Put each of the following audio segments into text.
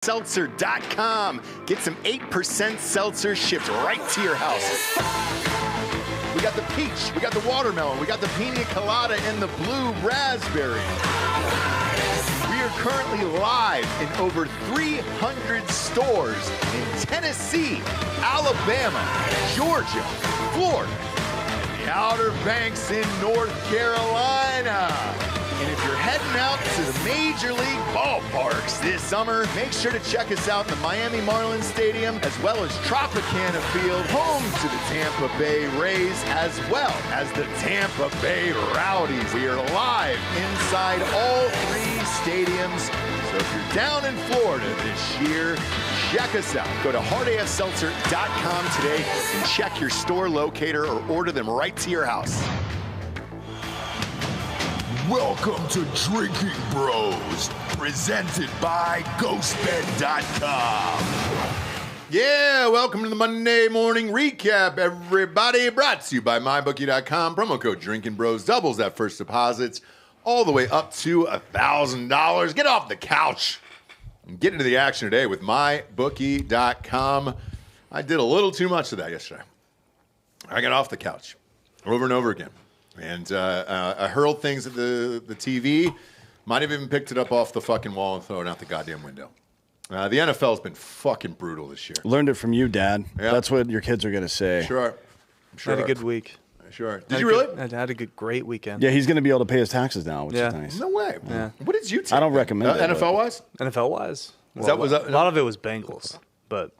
Seltzer.com. Get some 8% seltzer shipped right to your house. We got the peach, we got the watermelon, we got the pina colada, and the blue raspberry. We are currently live in over 300 stores in Tennessee, Alabama, Georgia, Florida, and the Outer Banks in North Carolina. And if you're heading out to the Major League ballparks this summer, make sure to check us out in the Miami Marlins Stadium, as well as Tropicana Field, home to the Tampa Bay Rays, as well as the Tampa Bay Rowdies. We are live inside all three stadiums. So if you're down in Florida this year, check us out. Go to hardafseltzer.com today and check your store locator or order them right to your house. Welcome to Drinking Bros, presented by GhostBed.com. Yeah, welcome to the Monday morning recap, everybody. Brought to you by MyBookie.com. Promo code Drinkin' Bros doubles that first deposits all the way up to $1,000. Get off the couch and get into the action today with MyBookie.com. I did a little too much of that yesterday. I got off the couch over and over again. And I hurled things at the TV. Might have even picked it up off the fucking wall and thrown it out the goddamn window. The NFL's been fucking brutal this year. Learned it from you, Dad. Yep. That's what your kids are going to say. Sure. Had a good week. Sure. Did you really? I had a great weekend. Yeah, he's going to be able to pay his taxes now, which is nice. No way. Yeah. What did you take? I don't recommend it. NFL-wise? NFL-wise. Was that- a lot of it was Bengals, but...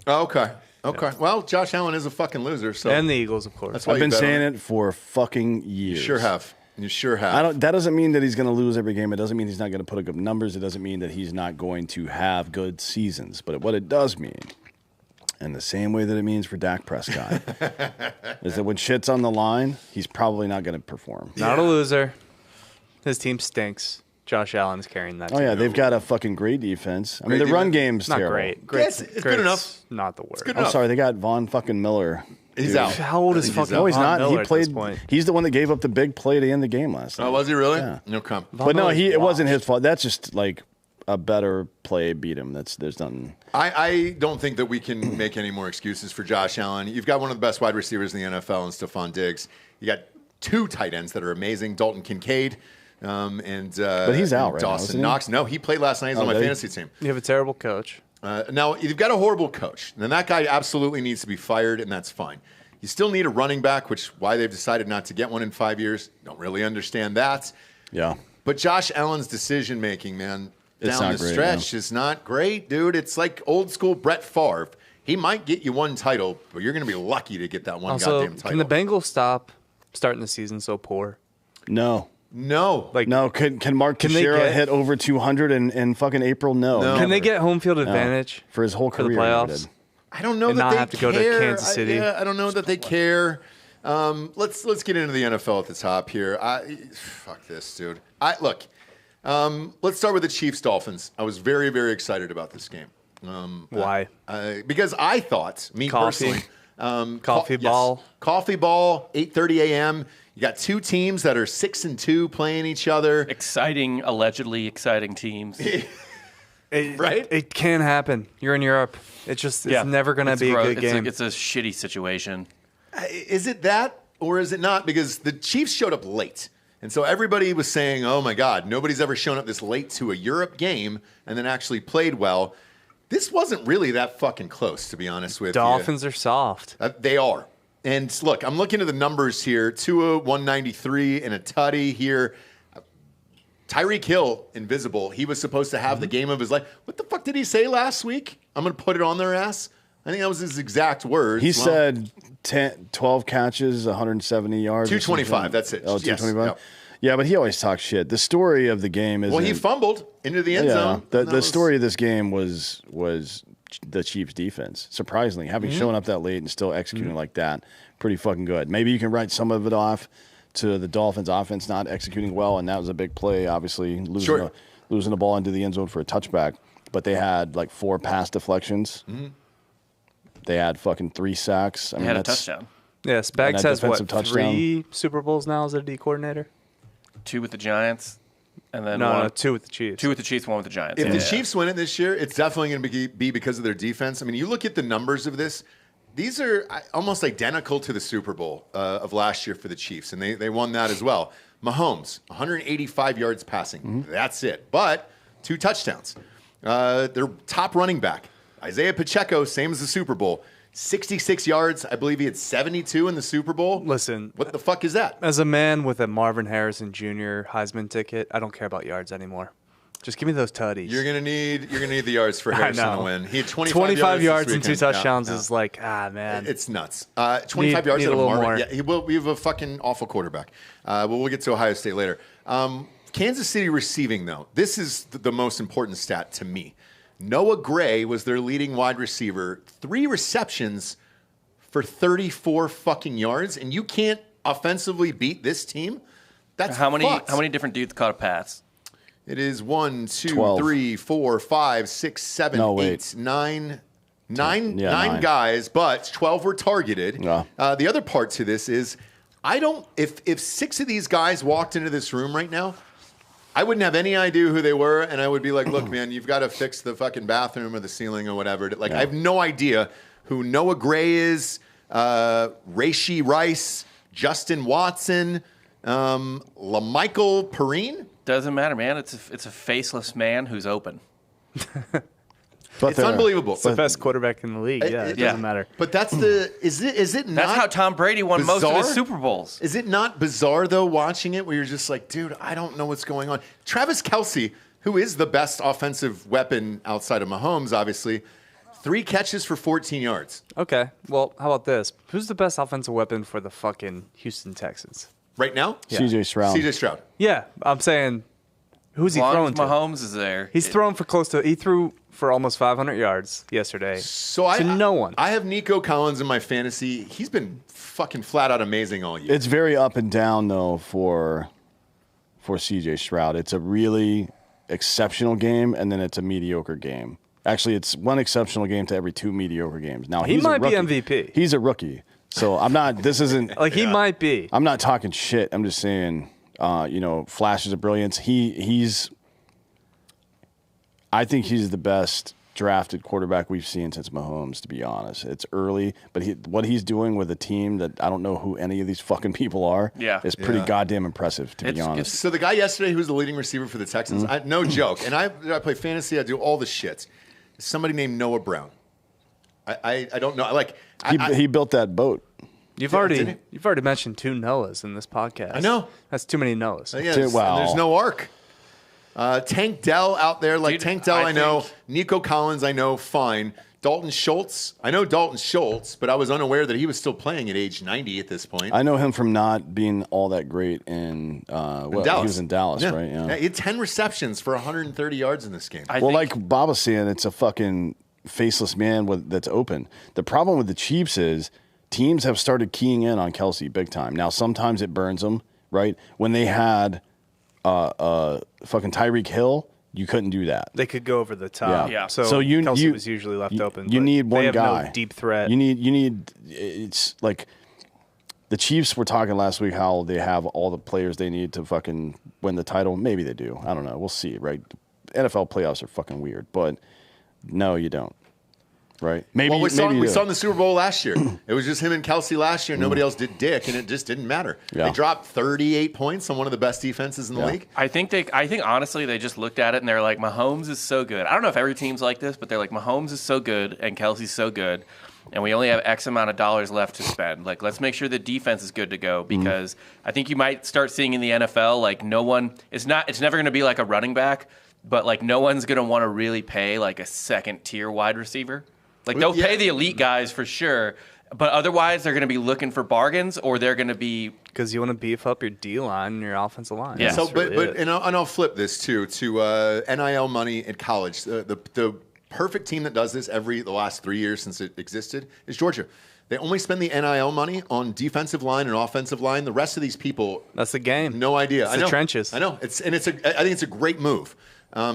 Oh, okay. Okay. Yeah. Well, Josh Allen is a fucking loser. So and the Eagles, of course. That's why I've been saying it for fucking years. You sure have. You sure have. That doesn't mean that he's going to lose every game. It doesn't mean he's not going to put up good numbers. It doesn't mean that he's not going to have good seasons. But what it does mean, and the same way that it means for Dak Prescott, is that when shit's on the line, he's probably not going to perform. Not a loser. His team stinks. Josh Allen is carrying that team. Oh, yeah, they've got a fucking great defense. I mean, the run game's not terrible. great. Yes, it's good enough. Not the word. I'm sorry, they got Von fucking Miller. He's out. How old is fucking No, he's Von not. Miller He played. at this point? He's the one that gave up the big play to end the game last night. Oh, was he really? Yeah. No comment. But no, Miller's it wasn't washed. his fault. That's just like a better play beat him. There's nothing. I don't think that we can make any more excuses for Josh Allen. You've got one of the best wide receivers in the NFL in Stephon Diggs. You got two tight ends that are amazing, Dalton Kincaid But he's out right now, Dawson isn't he? Knox. No, he played last night. He's on my fantasy team. You have a terrible coach. Now, you've got a horrible coach. And that guy absolutely needs to be fired, and that's fine. You still need a running back, which why they've decided not to get one in 5 years. Don't really understand that. Yeah. But Josh Allen's decision-making, man, It's down not the great, stretch is not great, dude. It's like old-school Brett Favre. He might get you one title, but you're going to be lucky to get that one Also, goddamn title. can the Bengals stop starting the season so poor? No. No. Like, No. Can Mark Can they Teixeira get- hit over 200 in fucking April? No. No. can they never. get home field advantage for his whole for the career? he playoffs? did. I don't know and that not they have to care. go to Kansas City? I don't know that they care. Let's get into the NFL at the top here. Fuck this, dude. Look. Let's start with the Chiefs-Dolphins. I was very, very excited about this game. Why? Because I thought, Coffee. personally, Coffee ball. Yes. Coffee ball, 8:30 a.m. You got two teams that are 6-2 playing each other. Allegedly exciting teams. Right? It can happen. You're in Europe. It's never going to be a good game. It's a shitty situation. Is it that, or is it not? Because the Chiefs showed up late. And so everybody was saying, oh, my God, nobody's ever shown up this late to a Europe game and then actually played well. This wasn't really that fucking close, to be honest with you. Dolphins are soft. They are. And look, I'm looking at the numbers here. Tua, 193 and a tutty here. Tyreek Hill, invisible. He was supposed to have the game of his life. What the fuck did he say last week? I'm going to put it on their ass. I think that was his exact words. He said 12 catches, 170 yards. 225, that's it. Oh, Yes, 225? yep. Yeah, but he always talks shit. The story of the game is. Well, he fumbled into the end zone. The story of this game was the Chiefs' defense. Surprisingly, having shown up that late and still executing like that, pretty fucking good. Maybe you can write some of it off to the Dolphins' offense not executing well, and that was a big play, obviously, losing the ball into the end zone for a touchback. But they had like 4 pass deflections. Mm-hmm. They had fucking 3 sacks. They had a touchdown. Yeah, Spags has, 3 Super Bowls now as a D coordinator? 2 with the Giants. And then No, 2 with the Chiefs. 2 with the Chiefs, 1 with the Giants. If the Chiefs win it this year, it's definitely going to be because of their defense. I mean, you look at the numbers of this. These are almost identical to the Super Bowl of last year for the Chiefs, and they won that as well. Mahomes, 185 yards passing. Mm-hmm. That's it. But 2 touchdowns. Their top running back, Isaiah Pacheco, same as the Super Bowl. 66 yards. I believe he had 72 in the Super Bowl. Listen. What the fuck is that? As a man with a Marvin Harrison Jr. Heisman ticket, I don't care about yards anymore. Just give me those tutties. You're gonna need the yards for Harrison to win. He had 25 yards and 2 weekend. touchdowns is like, man. It's nuts. 25 yards need out a of little Marvin. more. Yeah, we have a fucking awful quarterback. We'll get to Ohio State later. Kansas City receiving, though. This is the most important stat to me. Noah Gray was their leading wide receiver. 3 receptions for 34 fucking yards, and you can't offensively beat this team? That's How many fucked. How many different dudes caught a pass? It is 1, 2, 12. 3, 4, 5, 6, 7, No, 8, wait. 9. Nine nine. guys, but 12 were targeted. Yeah. The other part to this is, if 6 of these guys walked into this room right now, I wouldn't have any idea who they were, and I would be like, look, man, you've got to fix the fucking bathroom or the ceiling or whatever. Like, I have no idea who Noah Gray is, Rashee Rice, Justin Watson, LaMichael Perrine. Doesn't matter, man. It's a faceless man who's open. It's unbelievable. It's the best quarterback in the league. Yeah, it doesn't matter. But that's is it not? That's how Tom Brady won most of his bizarre? Super Bowls. Is it not bizarre, though, watching it, where you're just like, dude, I don't know what's going on? Travis Kelce, who is the best offensive weapon outside of Mahomes, obviously, 3 catches for 14 yards. Okay, well, how about this? Who's the best offensive weapon for the fucking Houston Texans? Right now? CJ Stroud. CJ Stroud. Yeah, I'm saying, who's he As long throwing as to? Mahomes is there. He threw for almost 500 yards yesterday. So no one. I have Nico Collins in my fantasy. He's been fucking flat out amazing all year. It's very up and down though for CJ Stroud. It's a really exceptional game, and then it's a mediocre game. Actually, it's one exceptional game to every 2 mediocre games. Now He he's might a be rookie. MVP. He's a rookie, so I'm not. This isn't Like, he might be. I'm not talking shit. I'm just saying, flashes of brilliance. I think he's the best drafted quarterback we've seen since Mahomes, to be honest. It's early, but what he's doing with a team that I don't know who any of these fucking people are is pretty goddamn impressive, to be honest. So the guy yesterday who was the leading receiver for the Texans, no joke, and I play fantasy, I do all the shit. Somebody named Noah Brown. I don't know. Like He built that boat. You've already mentioned 2 Noahs in this podcast. I know. That's too many Noahs. Yeah, Wow. there's no arc. Tank Dell out there, Dude, Tank Dell, I I know. think- Nico Collins, I know, fine. Dalton Schultz, I know Dalton Schultz, but I was unaware that he was still playing at age 90 at this point. I know him from not being all that great in Dallas. he was in Dallas, right? Yeah, he had 10 receptions for 130 yards in this game. I Well, think- like Bob was saying, it's a fucking faceless man that's open. The problem with the Chiefs is teams have started keying in on Kelce big time. Now, sometimes it burns them, right? When they had fucking Tyreek Hill, you couldn't do that. They could go over the top. Yeah. So, Kelsey Kelce was usually left open. You but need one they have guy. No deep threat. You need. It's like the Chiefs were talking last week how they have all the players they need to fucking win the title. Maybe they do. I don't know. We'll see. Right? NFL playoffs are fucking weird, but no, you don't. Right? Maybe. Well, we saw you do. in the Super Bowl last year. It was just him and Kelce last year. Nobody else did dick, and it just didn't matter. Yeah. They dropped 38 points on one of the best defenses in the league. I think honestly they just looked at it and they're like, Mahomes is so good. I don't know if every team's like this, but they're like, Mahomes is so good and Kelsey's so good, and we only have X amount of dollars left to spend. Like, let's make sure the defense is good to go, because I think you might start seeing in the NFL, like, it's never going to be like a running back, but like no one's going to want to really pay like a second tier wide receiver. Like, they'll pay the elite guys for sure, but otherwise they're going to be looking for bargains, or they're going to be Because you want to beef up your D-line and your offensive line. Yeah. So, That's really it. and I'll flip this too to NIL money at college. The perfect team that does this the last 3 years since it existed is Georgia. They only spend the NIL money on defensive line and offensive line. The rest of these people, That's the game. no idea. It's I the know. trenches. I know. I think it's a great move.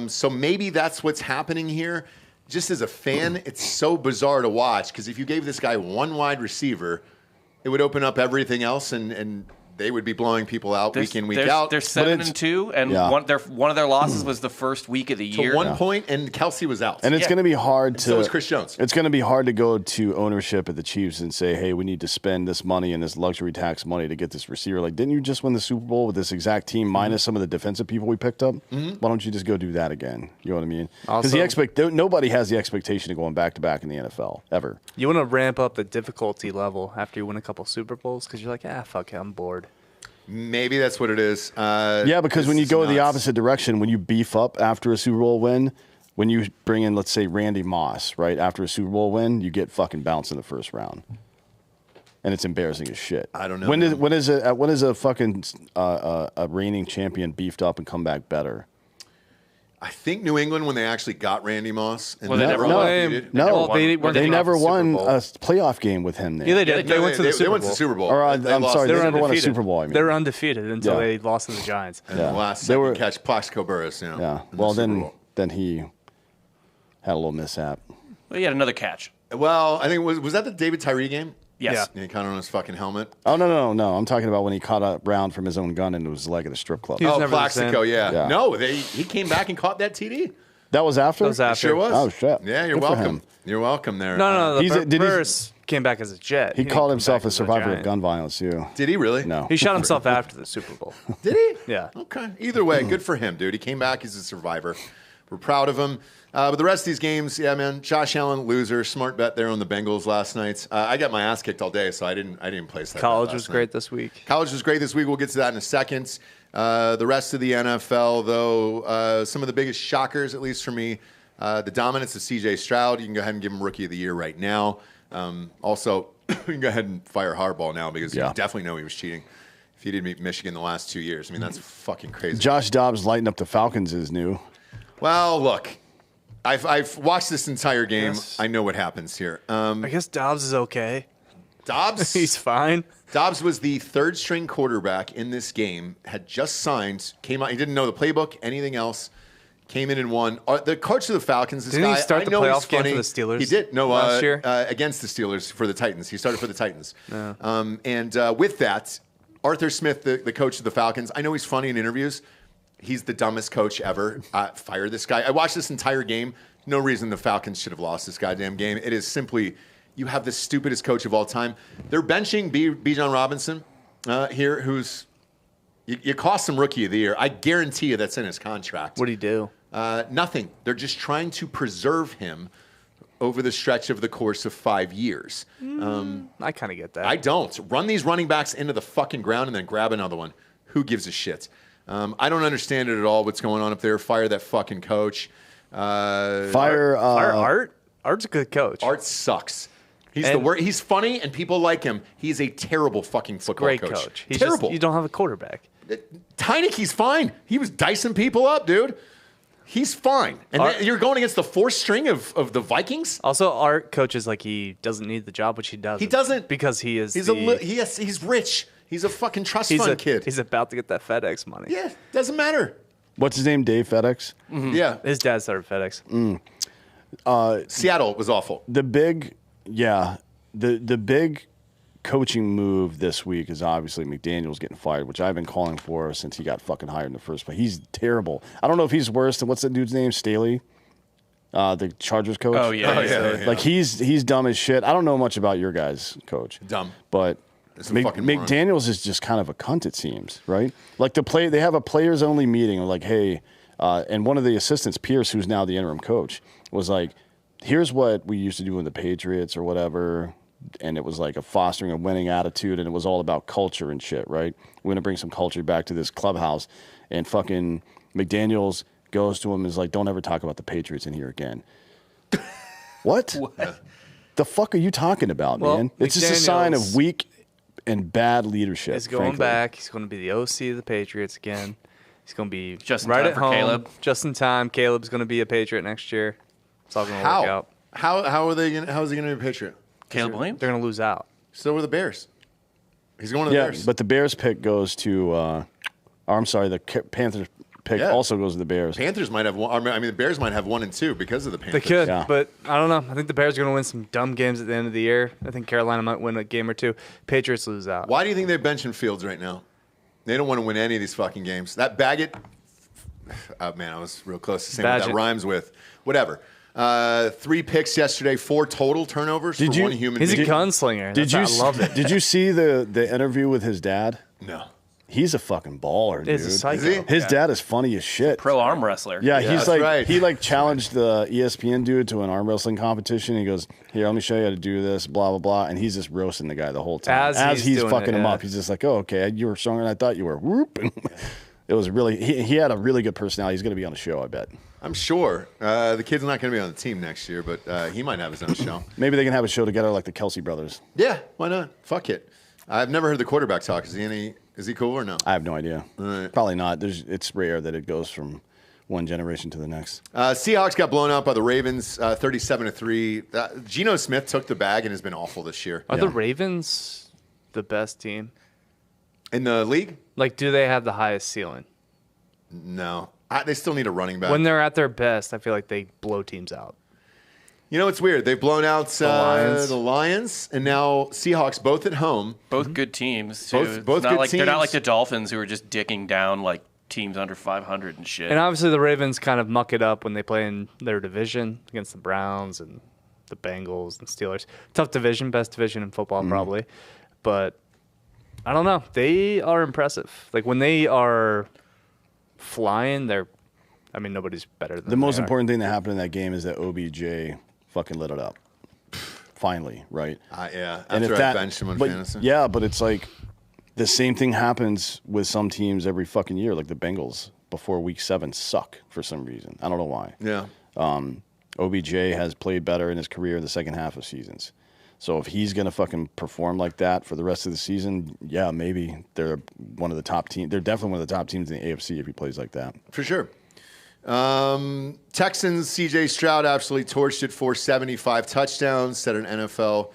So maybe that's what's happening here. Just as a fan, it's so bizarre to watch, because if you gave this guy one wide receiver, it would open up everything else, and they would be blowing people out week in, week they're, out. They're 7-2, and one of their losses was the first week of the year. To one point, and Kelsey was out. And it's going to be hard to. So was Chris Jones. It's going to be hard to go to ownership at the Chiefs and say, "Hey, we need to spend this money and this luxury tax money to get this receiver." Like, didn't you just win the Super Bowl with this exact team minus some of the defensive people we picked up? Why don't you just go do that again? You know what I mean? Because nobody has the expectation of going back to back in the NFL ever. You want to ramp up the difficulty level after you win a couple Super Bowls because you're like, fuck it, I'm bored. Maybe that's what it is. Yeah, because when you go the opposite direction, when you beef up after a Super Bowl win, when you bring in, let's say, Randy Moss, right, after a Super Bowl win, you get fucking bounced in the first round. And it's embarrassing as shit. I don't know. When is a fucking a reigning champion beefed up and come back better? I think New England, when they actually got Randy Moss. And Well, they never won. They never won a playoff game with him there. Yeah, they did. They went to the Super Bowl. They went to the Super Bowl. Or, I'm sorry, they never won a Super Bowl. I mean. They were undefeated until they lost to the Giants. And the last second catch, Plaxico Burress. Yeah. Well, then he had a little mishap. Well, he had another catch. Well, I think was that the David Tyree game? Yes. Yeah, he caught it on his fucking helmet. Oh, no. I'm talking about when he caught a round from his own gun into his leg at a strip club. Oh, Plaxico, yeah. No, he came back and caught that TD. That was after? That was after. Sure was. Oh, shit. Yeah, you're welcome. You're welcome there. No. Burris came back as a Jet. He called himself a survivor of gun violence, too. Did he really? No. He shot himself after the Super Bowl. Did he? Yeah. Okay. Either way, good for him, dude. He came back. He's a survivor. We're proud of him. But the rest of these games, yeah, man. Josh Allen, loser. Smart bet there on the Bengals last night. I got my ass kicked all day, so I didn't place that. College was great this week. College was great this week. We'll get to that in a second. The rest of the NFL, though, some of the biggest shockers, at least for me, the dominance of C.J. Stroud. You can go ahead and give him Rookie of the Year right now. Also, you can go ahead and fire Harbaugh now because you definitely know he was cheating. If he didn't beat Michigan the last 2 years, I mean, that's fucking crazy. Josh Dobbs lighting up the Falcons is new. Well, look, I've watched this entire game. Yes. I know what happens here. I guess Dobbs is okay. Dobbs? He's fine. Dobbs was the third-string quarterback in this game, had just signed, came out. He didn't know the playbook, anything else. Came in and won. The coach of the Falcons, this Didn't guy, he start the playoff game for the Steelers? He did. No, last year against the Steelers for the Titans. He started for the Titans. Yeah. And with that, Arthur Smith, the coach of the Falcons, I know he's funny in interviews. He's the dumbest coach ever. Fire this guy. I watched this entire game. No reason the Falcons should have lost this goddamn game. It is simply, you have the stupidest coach of all time. They're benching Bijan Robinson here, who's you cost him Rookie of the Year. I guarantee you that's in his contract. What did he do? Nothing. They're just trying to preserve him over the stretch of the course of 5 years. I kind of get that. I don't. Run these running backs into the fucking ground and then grab another one. Who gives a shit? I don't understand it at all, what's going on up there. Fire that fucking coach. Fire Art? Art's a good coach. Art sucks. He's the worst. He's funny and people like him. He's a terrible fucking football coach. He's terrible. You don't have a quarterback. Heineke's fine. He was dicing people up, dude. He's fine. And you're going against the fourth string of the Vikings? Also, Art coaches like he doesn't need the job, which he doesn't. He doesn't. Because he is he's rich. He's a fucking trust fund kid. He's about to get that FedEx money. Yeah, doesn't matter. What's his name? Dave FedEx? Mm-hmm. Yeah. His dad started FedEx. Seattle was awful. The big coaching move this week is obviously McDaniels getting fired, which I've been calling for since he got fucking hired in the first place. He's terrible. I don't know if he's worse than what's that dude's name? Staley? The Chargers coach? Oh, yeah. Like, he's dumb as shit. I don't know much about your guys' coach. Dumb. But McDaniels is just kind of a cunt, it seems, right? Like, they have a players-only meeting. Like, hey, and one of the assistants, Pierce, who's now the interim coach, was like, here's what we used to do in the Patriots or whatever. And it was like a fostering a winning attitude, and it was all about culture and shit, right? We're going to bring some culture back to this clubhouse. And fucking McDaniels goes to him and is like, don't ever talk about the Patriots in here again. What? The fuck are you talking about, man? It's just a sign of weak and bad leadership. He's going back. He's going to be the OC of the Patriots again. He's going to be just right at home. For Caleb. Just in time. Caleb's going to be a Patriot next year. It's all going to work out. How is he going to be a Patriot? Caleb Williams? They're going to lose out. So were the Bears. He's going to the Bears. But the Bears pick goes to the Panthers pick also goes to the Bears. Panthers might have one. I mean, the Bears might have 1 and 2 because of the Panthers. They could, but I don't know. I think the Bears are going to win some dumb games at the end of the year. I think Carolina might win a game or two. Patriots lose out. Why do you think they're benching Fields right now? They don't want to win any of these fucking games. That Baggett, oh man, I was real close to saying what that rhymes with. Whatever. 3 picks yesterday, 4 total turnovers for one human being. He's a gunslinger. I love it. Did you see the interview with his dad? No. He's a fucking baller, dude. He's a psycho. His dad is funny as shit. Pro arm wrestler. Yeah, Yeah, he's that's like right. he like challenged the ESPN dude to an arm wrestling competition. He goes, "Here, let me show you how to do this." Blah blah blah, and he's just roasting the guy the whole time As he's doing fucking it, him yeah. up. He's just like, "Oh, okay, you were stronger than I thought you were." Whoop. And it was really he had a really good personality. He's going to be on the show, I bet. I'm sure. The kid's not going to be on the team next year, but he might have his own show. Maybe they can have a show together like the Kelsey brothers. Yeah, why not? Fuck it. I've never heard the quarterback talk. Is he cool or no? I have no idea. Right. Probably not. It's rare that it goes from one generation to the next. Seahawks got blown out by the Ravens, 37-3. Geno Smith took the bag and has been awful this year. Are the Ravens the best team? In the league? Like, do they have the highest ceiling? No. They still need a running back. When they're at their best, I feel like they blow teams out. You know, it's weird. They've blown out Lions. the Lions, and now Seahawks both at home. Both good teams, too. Both It's not good like, They're not teams. like the Dolphins who are just dicking down like teams under 500 and shit. And obviously the Ravens kind of muck it up when they play in their division against the Browns and the Bengals and Steelers. Tough division, best division in football probably. But I don't know. They are impressive. Like when they are flying, nobody's better than The most they are. important thing that happened in that game is that OBJ fucking lit it up. Finally, right? Yeah, And after if I benched him on fantasy. Yeah, but it's like the same thing happens with some teams every fucking year. Like the Bengals before week 7 suck for some reason. I don't know why. Yeah. OBJ has played better in his career in the second half of seasons. So if he's going to fucking perform like that for the rest of the season, yeah, maybe they're one of the top teams. They're definitely one of the top teams in the AFC if he plays like that. For sure. Texans, C.J. Stroud absolutely torched it, 475 touchdowns, set an NFL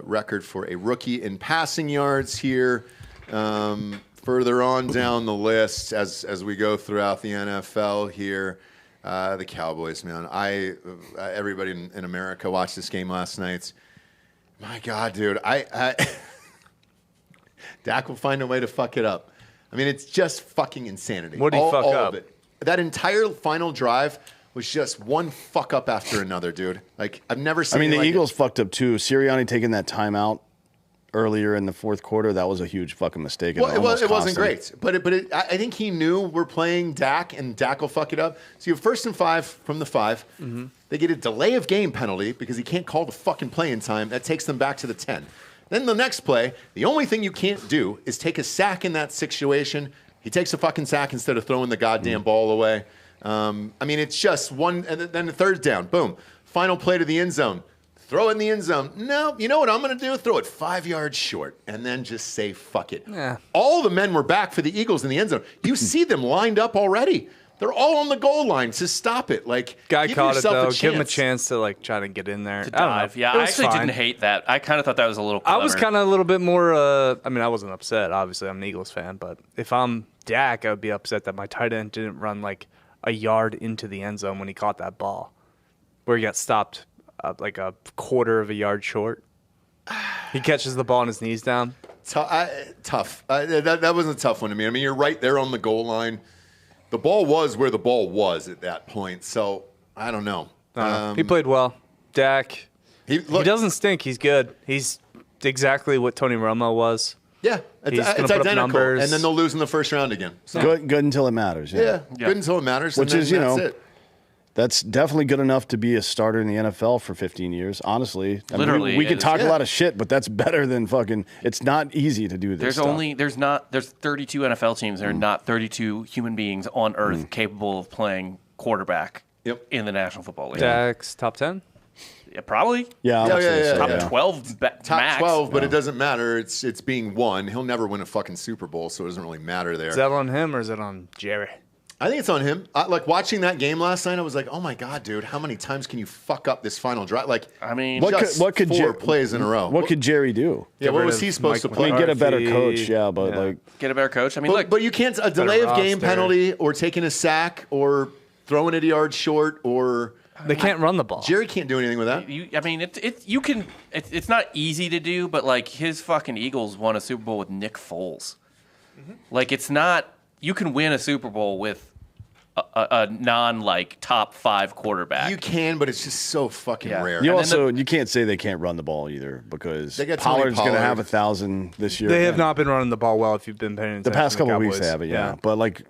record for a rookie in passing yards here. Further on down the list, as we go throughout the NFL here, the Cowboys, man. Everybody in America watched this game last night. My God, dude. Dak will find a way to fuck it up. I mean, it's just fucking insanity. What did he fuck all up? Of it. That entire final drive was just one fuck up after another, dude. Like, I've never seen the like Eagles fucked up too. Sirianni taking that timeout earlier in the fourth quarter, that was a huge fucking mistake. Well, it wasn't great, but I think he knew we're playing Dak, and Dak will fuck it up. So you have 1st and 5 from the 5. Mm-hmm. They get a delay of game penalty because he can't call the fucking play in time. That takes them back to the 10. Then the next play, the only thing you can't do is take a sack in that situation. He takes a fucking sack instead of throwing the goddamn ball away. It's just one, and then the 3rd down, boom. Final play to the end zone. Throw it in the end zone. No, you know what I'm going to do? Throw it 5 yards short and then just say, fuck it. Yeah. All the men were back for the Eagles in the end zone. You see them lined up already. They're all on the goal line to stop it. Like, Guy give caught it yourself though. a Give him a chance. chance to like try to get in there. to I don't know. dive. Yeah, It I was actually fine. didn't hate that. I kind of thought that was a little I clever. was kind of a little bit more. I wasn't upset. Obviously, I'm an Eagles fan, but if I'm Dak, I would be upset that my tight end didn't run like a yard into the end zone when he caught that ball, where he got stopped like a quarter of a yard short. He catches the ball on his knees down. Tough. That was a tough one to me. I mean, you're right there on the goal line. The ball was where the ball was at that point. So I don't know. He played well. Dak. He Look, doesn't stink. He's good. He's exactly what Tony Romo was. Yeah, He's gonna it's put up identical. numbers. And then they'll lose in the first round again. So, Good until it matters. yeah, good until it matters. Which and is, then you that's know, it. That's definitely good enough to be a starter in the NFL for 15 years, honestly. I mean, Literally, we it could is. talk a Yeah. lot of shit, but that's better than fucking. It's not easy to do this. There's 32 NFL teams. There are not 32 human beings on earth capable of playing quarterback Yep. in the National Football League. Dak's top 10. Yeah, probably Yeah, I would say yeah, so, top yeah. 12 Top max. 12, but it doesn't matter. It's being won. He'll never win a fucking Super Bowl, so it doesn't really matter there. Is that on him or is it on Jerry? I think it's on him. Like watching that game last night, I was like, "Oh my god, dude! How many times can you fuck up this final drive?" Like, I mean, What could 4 Jer- plays in a row? What could Jerry do? Yeah, what rid was of he supposed Mike to play? I mean, get a better McCarthy, coach, yeah, but yeah. like, get a better coach. I mean, look, But you can't a delay of game roster. penalty or taking a sack or throwing it a yard short or They can't run the ball. Jerry can't do anything with that. it's not easy to do, but like his fucking Eagles won a Super Bowl with Nick Foles. Like, it's not – you can win a Super Bowl with a non-like top 5 quarterback. You can, but it's just so fucking rare. You can't say they can't run the ball either because Pollard's going to have 1,000 this year. They have not been running the ball well if you've been paying attention. The past couple of weeks they have it, yeah. But like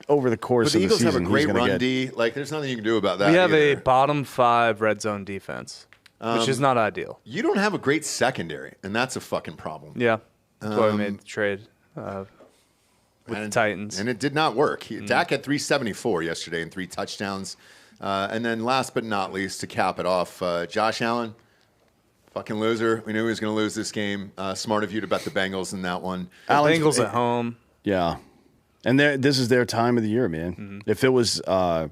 over the course But the of the Eagles have season, a great he's going to run get. D. Like, there's nothing you can do about that. We have a either. bottom 5 red zone defense, which is not ideal. You don't have a great secondary, and that's a fucking problem. Yeah, that's why we made the trade with the Titans. And it did not work. Dak had 374 yesterday and 3 touchdowns. And then last but not least, to cap it off, Josh Allen, fucking loser. We knew he was going to lose this game. Smart of you to bet the Bengals in that one. Bengals at home. Yeah. And this is their time of the year, man. If it was a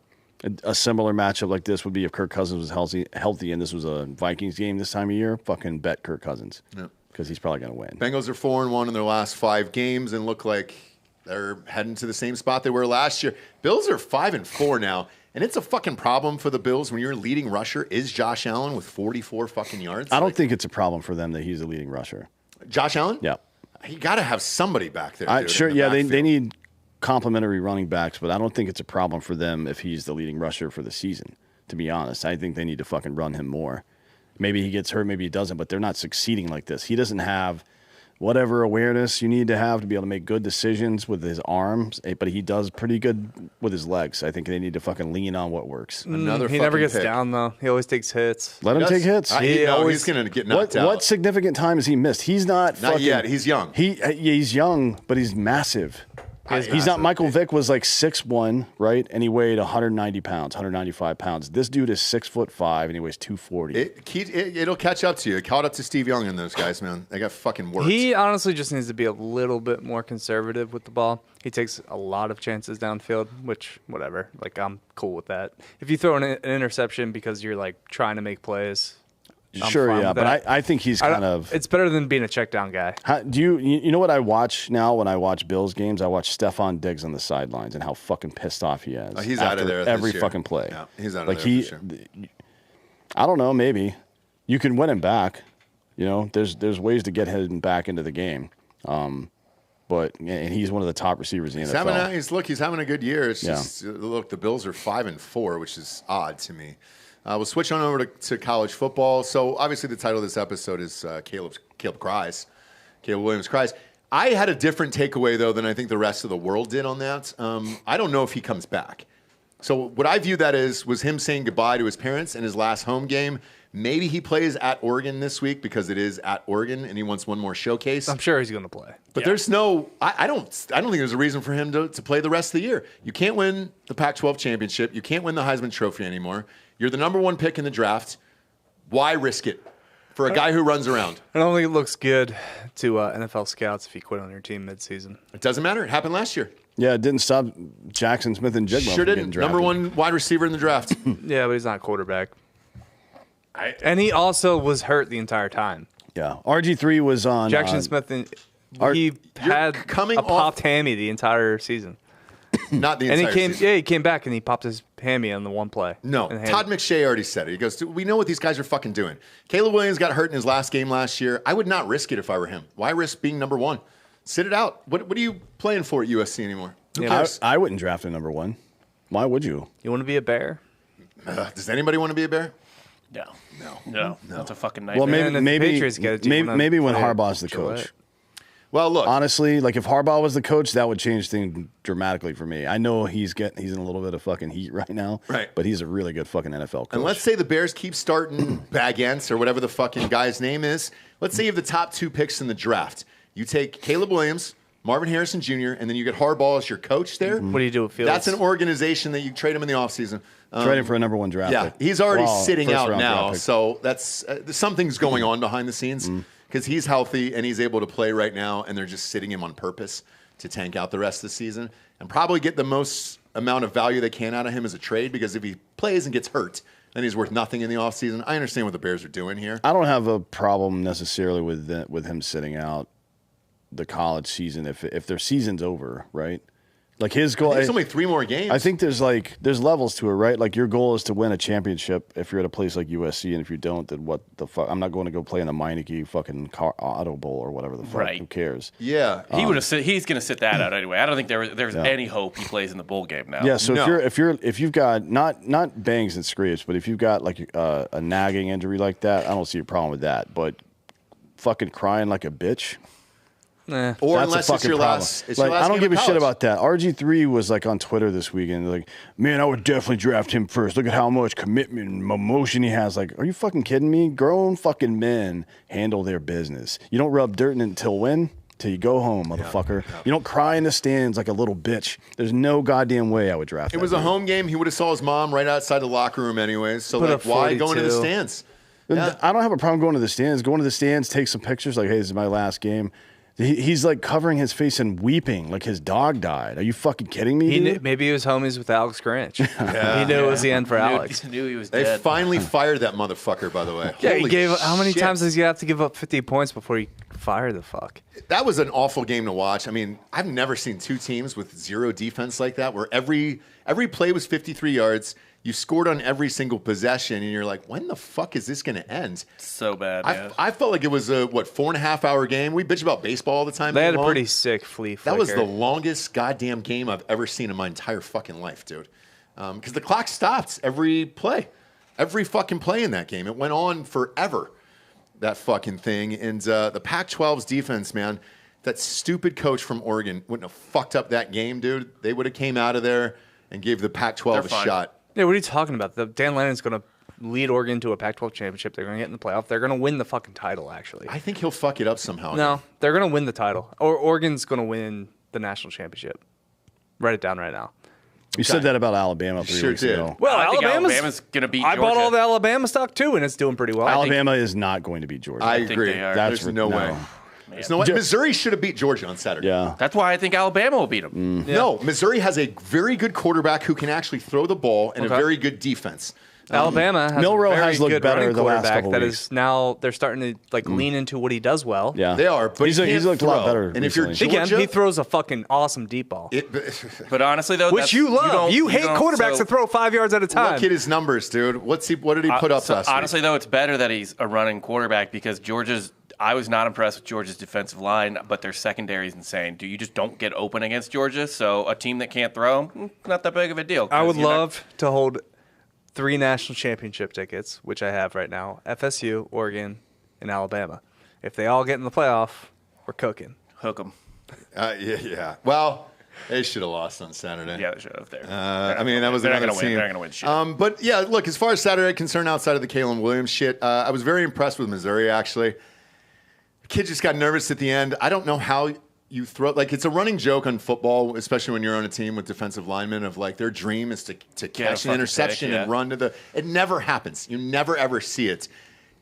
similar matchup like this would be if Kirk Cousins was healthy and this was a Vikings game this time of year, fucking bet Kirk Cousins. Because he's probably going to win. Bengals are 4-1 in their last 5 games and look like they're heading to the same spot they were last year. Bills are 5-4 now, and it's a fucking problem for the Bills when your leading rusher is Josh Allen with 44 fucking yards. I don't think it's a problem for them that he's the leading rusher. Josh Allen? Yeah. You got to have somebody back there. Dude, Sure, in the yeah, they backfield. need complementary running backs, but I don't think it's a problem for them if he's the leading rusher for the season, to be honest. I think they need to fucking run him more. Maybe he gets hurt, maybe he doesn't, but they're not succeeding like this. He doesn't have whatever awareness you need to have to be able to make good decisions with his arms, but he does pretty good with his legs. I think they need to fucking lean on what works. Another He never fucking gets pick. down, though. He always takes hits. Let him take hits. He's going to get knocked out. What significant time has he missed? He's not yet. He's young. He's young, but he's massive. He's massive. not. Michael Vick was like 6'1", right? And he weighed 190 pounds, 195 pounds. This dude is 6'5", and he weighs 240. It'll catch up to you. It caught up to Steve Young and those guys, man. They got fucking worked. He honestly just needs to be a little bit more conservative with the ball. He takes a lot of chances downfield, which, whatever. Like, I'm cool with that. If you throw an interception because you're, like, trying to make plays, I'm Sure, fine yeah, with but that. I think he's kind of. It's better than being a check down guy. Do you know what I watch now when I watch Bills games? I watch Stephon Diggs on the sidelines and how fucking pissed off he is. He's out of there every this year. fucking play. Yeah, he's out of like there for sure. I don't know. Maybe you can win him back. You know, there's ways to get him back into the game. But and he's one of the top receivers in the NFL. He's having a good year. It's Yeah. just look, the Bills are 5-4, which is odd to me. We'll switch on over to college football. So obviously the title of this episode is Caleb Williams cries. I had a different takeaway though than I think the rest of the world did on that. I don't know if he comes back. So what I view that as was him saying goodbye to his parents in his last home game. Maybe he plays at Oregon this week because it is at Oregon and he wants one more showcase. I'm sure he's going to play. But there's no, I don't think there's a reason for him to play the rest of the year. You can't win the Pac-12 championship. You can't win the Heisman Trophy anymore. You're the number 1 pick in the draft. Why risk it for a guy who runs around? I don't think it looks good to NFL scouts if you quit on your team midseason. It doesn't matter. It happened last year. Yeah, it didn't stop Jackson Smith and Jigma. Sure from getting didn't. drafted. Number 1 wide receiver in the draft. Yeah, but he's not a quarterback. And he also was hurt the entire time. Yeah, RG3 was on. Jackson Smith, he had coming a off- popped hammy the entire season. Not the And entire season. he came back and he popped his hammy on the one play. No, And Todd McShay already said it. He goes, we know what these guys are fucking doing. Caleb Williams got hurt in his last game last year. I would not risk it if I were him. Why risk being number 1? Sit it out. What are you playing for at USC anymore? Who cares? I wouldn't draft a number 1. Why would you? You want to be a Bear? Does anybody want to be a Bear? No. That's a fucking nightmare. Well, And if the maybe Patriots get it, do you wanna maybe when play Harbaugh's the Gillette? coach. Well, look. Honestly, like if Harbaugh was the coach, that would change things dramatically for me. I know he's in a little bit of fucking heat right now, Right. But he's a really good fucking NFL coach. And let's say the Bears keep starting Bagants or whatever the fucking guy's name is. Let's say you have the top 2 picks in the draft. You take Caleb Williams, Marvin Harrison Jr., and then you get Harbaugh as your coach there. What do you do with Fields? That's an organization that you trade him in the offseason. trading for a number 1 draft Yeah, pick. he's already Well, sitting first out round now, draft pick. so that's something's going on behind the scenes because he's healthy and he's able to play right now, and they're just sitting him on purpose to tank out the rest of the season and probably get the most amount of value they can out of him as a trade because if he plays and gets hurt, then he's worth nothing in the offseason. I understand what the Bears are doing here. I don't have a problem necessarily with him sitting out the college season if their season's over, right? Like his goal. There's only 3 more games. I think there's levels to it, right? Like your goal is to win a championship if you're at a place like USC, and if you don't, then what the fuck? I'm not going to go play in the Meineke fucking Auto Bowl or whatever the fuck. Right. Who cares? Yeah. He would have. He's going to sit that out anyway. I don't think there's any hope he plays in the bowl game now. Yeah. So if you've got not bangs and scrapes, but if you've got like a nagging injury like that, I don't see a problem with that. But fucking crying like a bitch. Nah. Or That's unless a it's fucking your problem. last. It's Like, your last I don't game give a of shit college. about that. RG3 was like on Twitter this weekend, like, man, I would definitely draft him first. Look at how much commitment and emotion he has. Like, are you fucking kidding me? Grown fucking men handle their business. You don't rub dirt in it until when? Till you go home, motherfucker. You don't cry in the stands like a little bitch. There's no goddamn way I would draft It that was a dude. home game. He would have saw his mom right outside the locker room anyways. So Put like, a why go into the 42. stands? Yeah. I don't have a problem going to the stands. Go into the stands, take some pictures. Like, hey, this is my last game. He's like covering his face and weeping like his dog died. Are you fucking kidding me? He dude? knew, maybe he was homies with Alex Grinch. He knew it was the end for Alex. Knew he was They dead. finally fired that motherfucker, by the way. Yeah, he Holy gave. How many shit. times does he have to give up 50 points before he fire the fuck? That was an awful game to watch. I mean, I've never seen 2 teams with 0 defense like that, where every play was 53 yards. You scored on every single possession, and you're like, when the fuck is this going to end? So bad. Yeah. I felt like it was a 4.5 hour game. We bitch about baseball all the time. They had a Long. pretty sick flea flicker. That was the longest goddamn game I've ever seen in my entire fucking life, dude. Because the clock stopped every play, every fucking play in that game. It went on forever. That fucking thing, and the Pac-12's defense, man. That stupid coach from Oregon wouldn't have fucked up that game, dude. They would have came out of there and gave the Pac-12 They're a fine. shot. Yeah, what are you talking about? Dan Lannon's going to lead Oregon to a Pac-12 championship. They're going to get in the playoff. They're going to win the fucking title, actually. I think he'll fuck it up somehow. No, they're going to win the title. Or Oregon's going to win the national championship. Write it down right now. You said that about Alabama 3 Sure weeks did. ago. Well, I think Alabama's going to beat I bought Georgia. all the Alabama stock, too, and it's doing pretty well. Alabama is not going to beat Georgia. I think agree. they are. There's no way. There's no way. Missouri should have beat Georgia on Saturday. Yeah. That's why I think Alabama will beat them. No, Missouri has a very good quarterback who can actually throw the ball and a very good defense. Alabama has Milroe a very has looked good better running the last quarterback couple that weeks. is now they're starting to like lean into what he does well. Yeah. They are, but he's he can't looked a lot throw. better. And if you're recently. Georgia, Again, he throws a fucking awesome deep ball. But honestly, though, Which you love. You hate don't- quarterbacks so- that throw 5 yards at a time. look at his numbers, dude. What did he put up So last week? honestly, though, it's better that he's a running quarterback because I was not impressed with Georgia's defensive line, but their secondary is insane. You just don't get open against Georgia, so a team that can't throw, not that big of a deal. I would 'cause you're not- love to hold 3 national championship tickets, which I have right now: FSU, Oregon, and Alabama. If they all get in the playoff, we're cooking. hook them. Yeah. Well, they should have lost on Saturday. Yeah, they should have. I mean, that was they're not another going to win. team. They're not going to win shit. But yeah, look, as far as Saturday is concerned, outside of the Kalen Williams shit, I was very impressed with Missouri, actually. The kid just got nervous at the end. I don't know how you throw, like, it's a running joke on football, especially when you're on a team with defensive linemen, of like their dream is to catch an fucking interception pick, and run to the. It never happens. You never ever see it.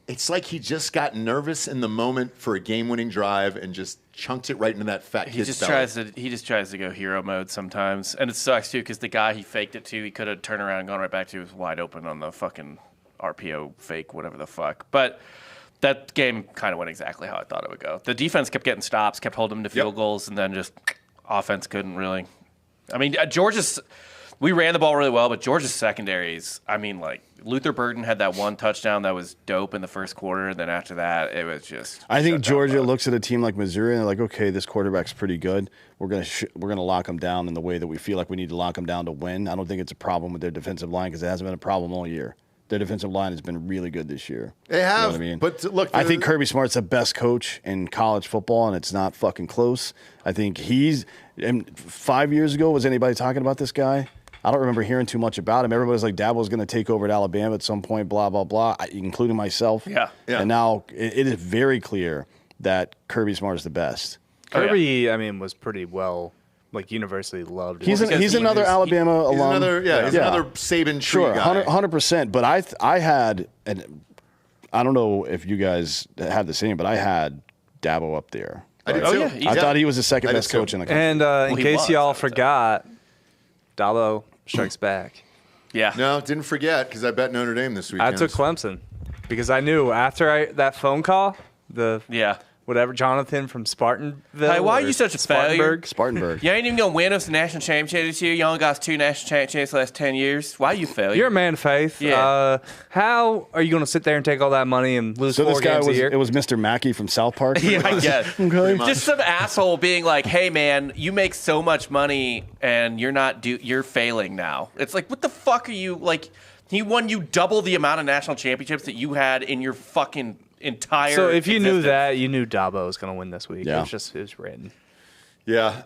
It's like he just got nervous in the moment for a game-winning drive and just chunked it right into that fat He kid's just belly. tries to go hero mode sometimes, and it sucks too because the guy he faked it to, he could have turned around and gone right back to, was wide open on the fucking RPO fake, whatever the fuck. But that game kind of went exactly how I thought it would go. The defense kept getting stops, kept holding them to field goals, and then just offense couldn't really. I mean, we ran the ball really well, but Georgia's secondaries, I mean, like, Luther Burden had that one touchdown that was dope in the first quarter, and then after that, it was just. I think shut down Georgia mode. looks at a team like Missouri and they're like, okay, this quarterback's pretty good. We're gonna lock him down in the way that we feel like we need to lock him down to win. I don't think it's a problem with their defensive line because it hasn't been a problem all year. Their defensive line has been really good this year. They You know have, what I mean? but look, I think Kirby Smart's the best coach in college football, and it's not fucking close. I think and 5 years ago, was anybody talking about this guy? I don't remember hearing too much about him. Everybody was like, Dabo's going to take over at Alabama at some point, blah, blah, blah, including myself. Yeah. And now it is very clear that Kirby Smart is the best. Kirby, I mean, was pretty well, like, universally loved. He's another Alabama alum. He's another Saban tree Sure, guy. 100%. But I had, and I don't know if you guys had the same, but I had Dabo up there. I did Oh, too. yeah, I thought he was the second I did best too. coach in the country. And in he case was, y'all I would say. forgot, Dabo strikes back. Yeah. No, didn't forget because I bet Notre Dame this weekend. I took Clemson because I knew after that phone call, Yeah. whatever, Jonathan from Spartanville. Hey, why are or you such a failure? Spartanburg. You ain't even going to win us a national championship this year. You only got 2 national championships the last 10 years. Why you failure? You're a man of faith. Yeah. How are you going to sit there and take all that money and lose So 4 this guy games a year? it was Mr. Mackey from South Park. Yeah, I guess. Okay. Just some asshole being like, "Hey, man, you make so much money and you're failing now." It's like, what the fuck are you like? He won you double the amount of national championships that you had in your fucking entire. So if you knew existence. that, you knew Dabo was going to win this week. Yeah. It was written. Yeah.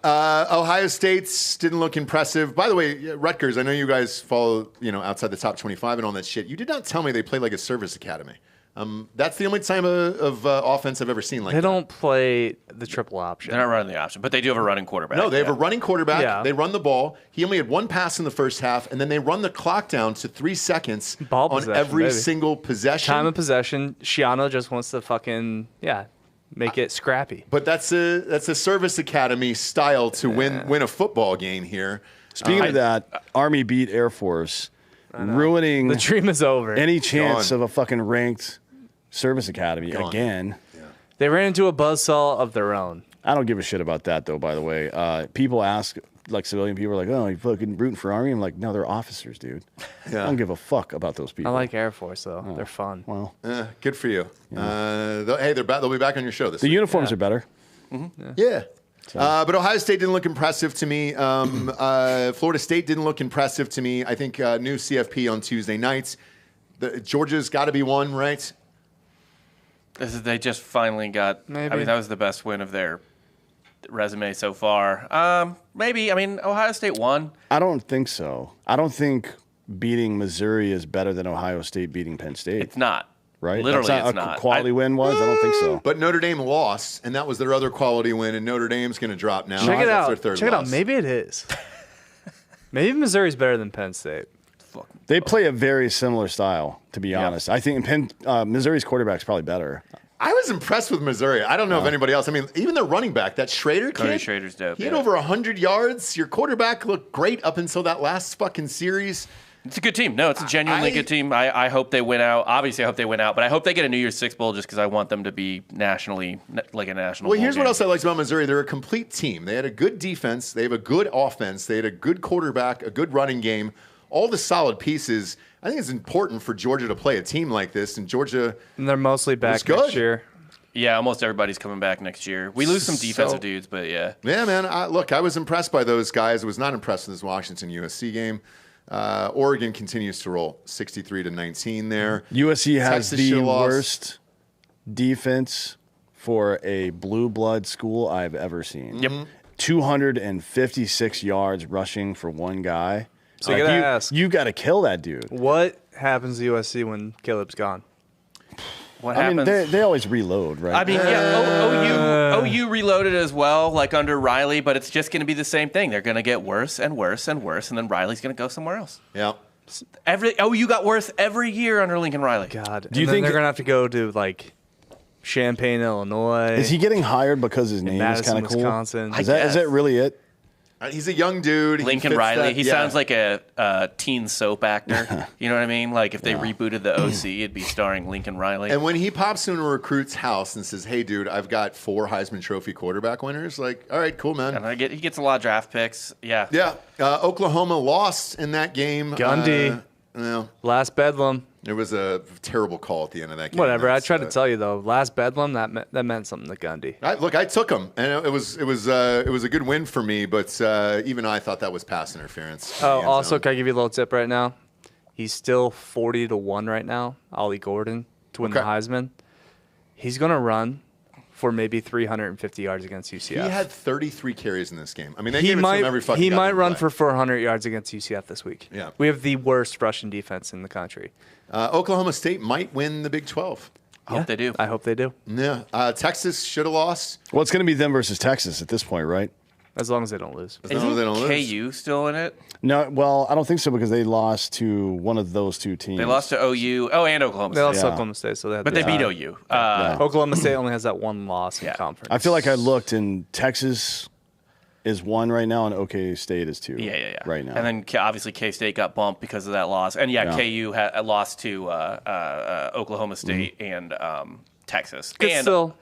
Ohio State's didn't look impressive. By the way, Rutgers, I know you guys follow, outside the top 25 and all that shit. You did not tell me they played like a service academy. That's the only time of offense I've ever seen like They that. don't play the triple option. they're not running the option, but they do have a running quarterback. No, they have a running quarterback. Yeah. They run the ball. He only had 1 pass in the first half, and then they run the clock down to 3 seconds Ball on possession, every baby. single possession. Time of possession. Shiano just wants to fucking, make it scrappy. But that's a service academy style to win a football game here. Speaking of that, Army beat Air Force, ruining The dream is over. any chance Gone. of a fucking ranked service academy Gone. again. They ran into a buzzsaw of their own. I don't give a shit about that, though, by the way. People ask, like civilian people are like, oh, you fucking rooting for Army? I'm like, no, they're officers, dude. I don't give a fuck about those people. I like Air Force, though. They're fun. Well, Good for you. They'll be back on your show this the week. uniforms are better. Yeah. But Ohio State didn't look impressive to me. Florida State didn't look impressive to me. I think new CFP on Tuesday nights. Georgia's got to be one, right? They just finally got. Maybe. I mean, that was the best win of their resume so far. Maybe. I mean, Ohio State won. I don't think so. I don't think beating Missouri is better than Ohio State beating Penn State. It's not. Right? Literally, That's it's not not. a quality win was? I don't think so. But Notre Dame lost, and that was their other quality win, and Notre Dame's going to drop now. Check it That's out. their third Check it out. loss. Maybe it is. Maybe Missouri's better than Penn State. They play a very similar style, to be honest. I think Missouri's quarterback's probably better. I was impressed with Missouri. I don't know if anybody else. I mean, even their running back, that Schrader kid. Cody Schrader's dope. He had yeah. over 100 yards. Your quarterback looked great up until that last fucking series. It's a good team. No, it's a genuinely good team. I hope they win out. Obviously, I hope they win out, but I hope they get a New Year's Six bowl just because I want them to be nationally, like a national. Well, bowl here's game. what else I liked about Missouri. They're a complete team. They had a good defense. They have a good offense. They had a good quarterback, a good running game, all the solid pieces. I think it's important for Georgia to play a team like this, and Georgia. And they're mostly back good. next year. Yeah, almost everybody's coming back next year. We lose some defensive dudes, but yeah. Yeah, man. I was impressed by those guys. I was not impressed with this Washington USC game. Oregon continues to roll 63-19 there. USC has Texas the should've lost. worst defense for a blue blood school I've ever seen. Yep. 256 yards rushing for one guy. So you gotta ask. You got to kill that dude. What happens to USC when Caleb's gone? What I mean, happens? they always reload, right? I mean, yeah, OU reloaded as well, like under Riley, but it's just going to be the same thing. They're going to get worse and worse and worse, and then Riley's going to go somewhere else. Yeah. OU got worse every year under Lincoln Riley. God. Do you and then think- they're gonna have to go to like Champaign, Illinois? Is he getting hired because his name is Madison, kind of cool? Wisconsin? Is that really it? He's a young dude. He Lincoln fits Riley. that- He yeah. sounds like a teen soap actor. You know what I mean? Like if they rebooted the OC, it'd be starring Lincoln Riley. And when he pops into a recruit's house and says, "Hey, dude, I've got 4 Heisman Trophy quarterback winners," like, all right, cool, man. And he gets a lot of draft picks. Yeah. Yeah. Oklahoma lost in that game. Gundy. No, Last Bedlam. it was a terrible call at the end of that game. Whatever. I That's, tried to tell you though. Last Bedlam. That meant something to Gundy. I took him, and it was a good win for me. But even I thought that was pass interference. in the Oh, end also, zone. can I give you a little tip right now? He's still 40-1 right now. Ollie Gordon to win the Okay. Heisman. He's gonna run for maybe 350 yards against UCF. he had 33 carries in this game. I mean, they gave it to him every fucking he might goddamn run play. for 400 yards against UCF this week. Yeah. We have the worst rushing defense in the country. Oklahoma State might win the Big 12. I hope they do. I hope they do. Yeah, Texas should have lost. Well, it's going to be them versus Texas at this point, right? As long as they don't lose. As long as they don't lose. KU still in it? No, well, I don't think so because they lost to one of those two teams. They lost to OU. Oh, and Oklahoma They State. lost to Yeah. Oklahoma State, so they had But they to- beat OU. Oklahoma State only has that one loss in Yeah. conference. I feel like I looked, and Texas is 1 right now, and OK State is 2. Yeah. Right now. And then obviously K-State got bumped because of that loss. And Yeah. KU had lost to Oklahoma State and Texas. Could And still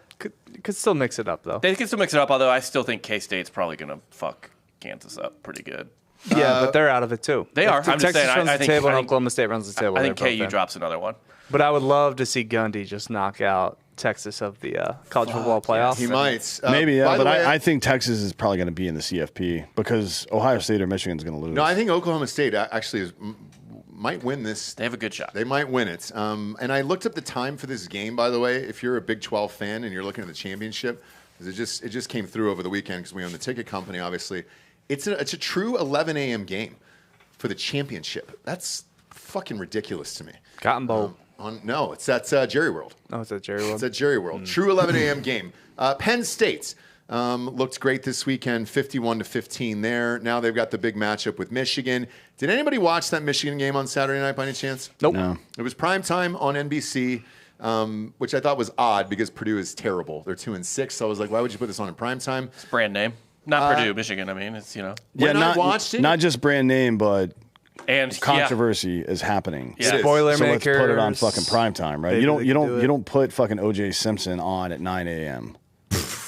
Could still mix it up, though. They can still mix it up, although I still think K-State's probably going to fuck Kansas up pretty good. Yeah, but they're out of it, too. They are. If I'm just Texas saying, runs I the think table and Oklahoma State runs the table. I think they're both KU in. drops another one. But I would love to see Gundy just knock out Texas of the college football playoffs. He might. Maybe, yeah, by the but way, I think Texas is probably going to be in the CFP because Ohio State or Michigan's going to lose. No, I think Oklahoma State actually might win this. They have a good shot. They might win it. And I looked up the time for this game, by the way. If you're a Big 12 fan and you're looking at the championship, 'cause it just came through over the weekend because we own the ticket company, obviously. It's a true 11 a.m. game for the championship. That's fucking ridiculous to me. Cotton Bowl. No, it's at Jerry World. Oh, it's at Jerry World. It's at Jerry World. True 11 a.m. game. Penn State looked great this weekend, 51-15 there. Now they've got the big matchup with Michigan. Did anybody watch that Michigan game on Saturday night by any chance? Nope. No. It was primetime on NBC, which I thought was odd because Purdue is terrible. They're 2-6, so I was like, why would you put this on in primetime? It's a brand name. Not Purdue, Michigan. I mean, it's, When I watched it, not just brand name, but And controversy is happening. Yeah. Spoiler So makers. let's put it on fucking primetime, right? Maybe You don't they you can don't do it. you don't put fucking O.J. Simpson on at 9 a.m.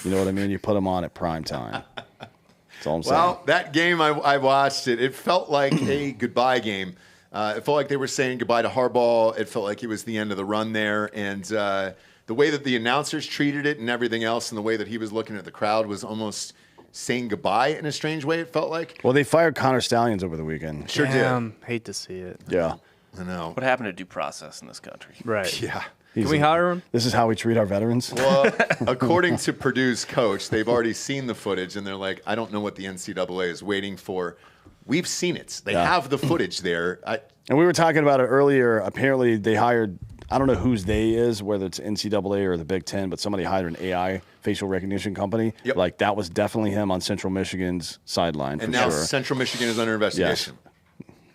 You know what I mean? You put him on at primetime. That's all I'm saying. well, that game, I watched it. It felt like a goodbye game. It felt like they were saying goodbye to Harbaugh. It felt like it was the end of the run there. And the way that the announcers treated it and everything else and the way that he was looking at the crowd was almost saying goodbye in a strange way, it felt like. Well, they fired Connor Stallions over the weekend. Sure Damn, hate to see it. Yeah. did. I know. what happened to due process in this country? Right. Yeah. Can we hire him? This is how we treat our veterans. Well, according to Purdue's coach, they've already seen the footage, and they're like, I don't know what the NCAA is waiting for. We've seen it. They have the footage there. And we were talking about it earlier. Apparently, they hired, I don't know whose they is, whether it's NCAA or the Big Ten, but somebody hired an AI facial recognition company. Yep. Like, that was definitely him on Central Michigan's sideline, And for now sure. Central Michigan is under investigation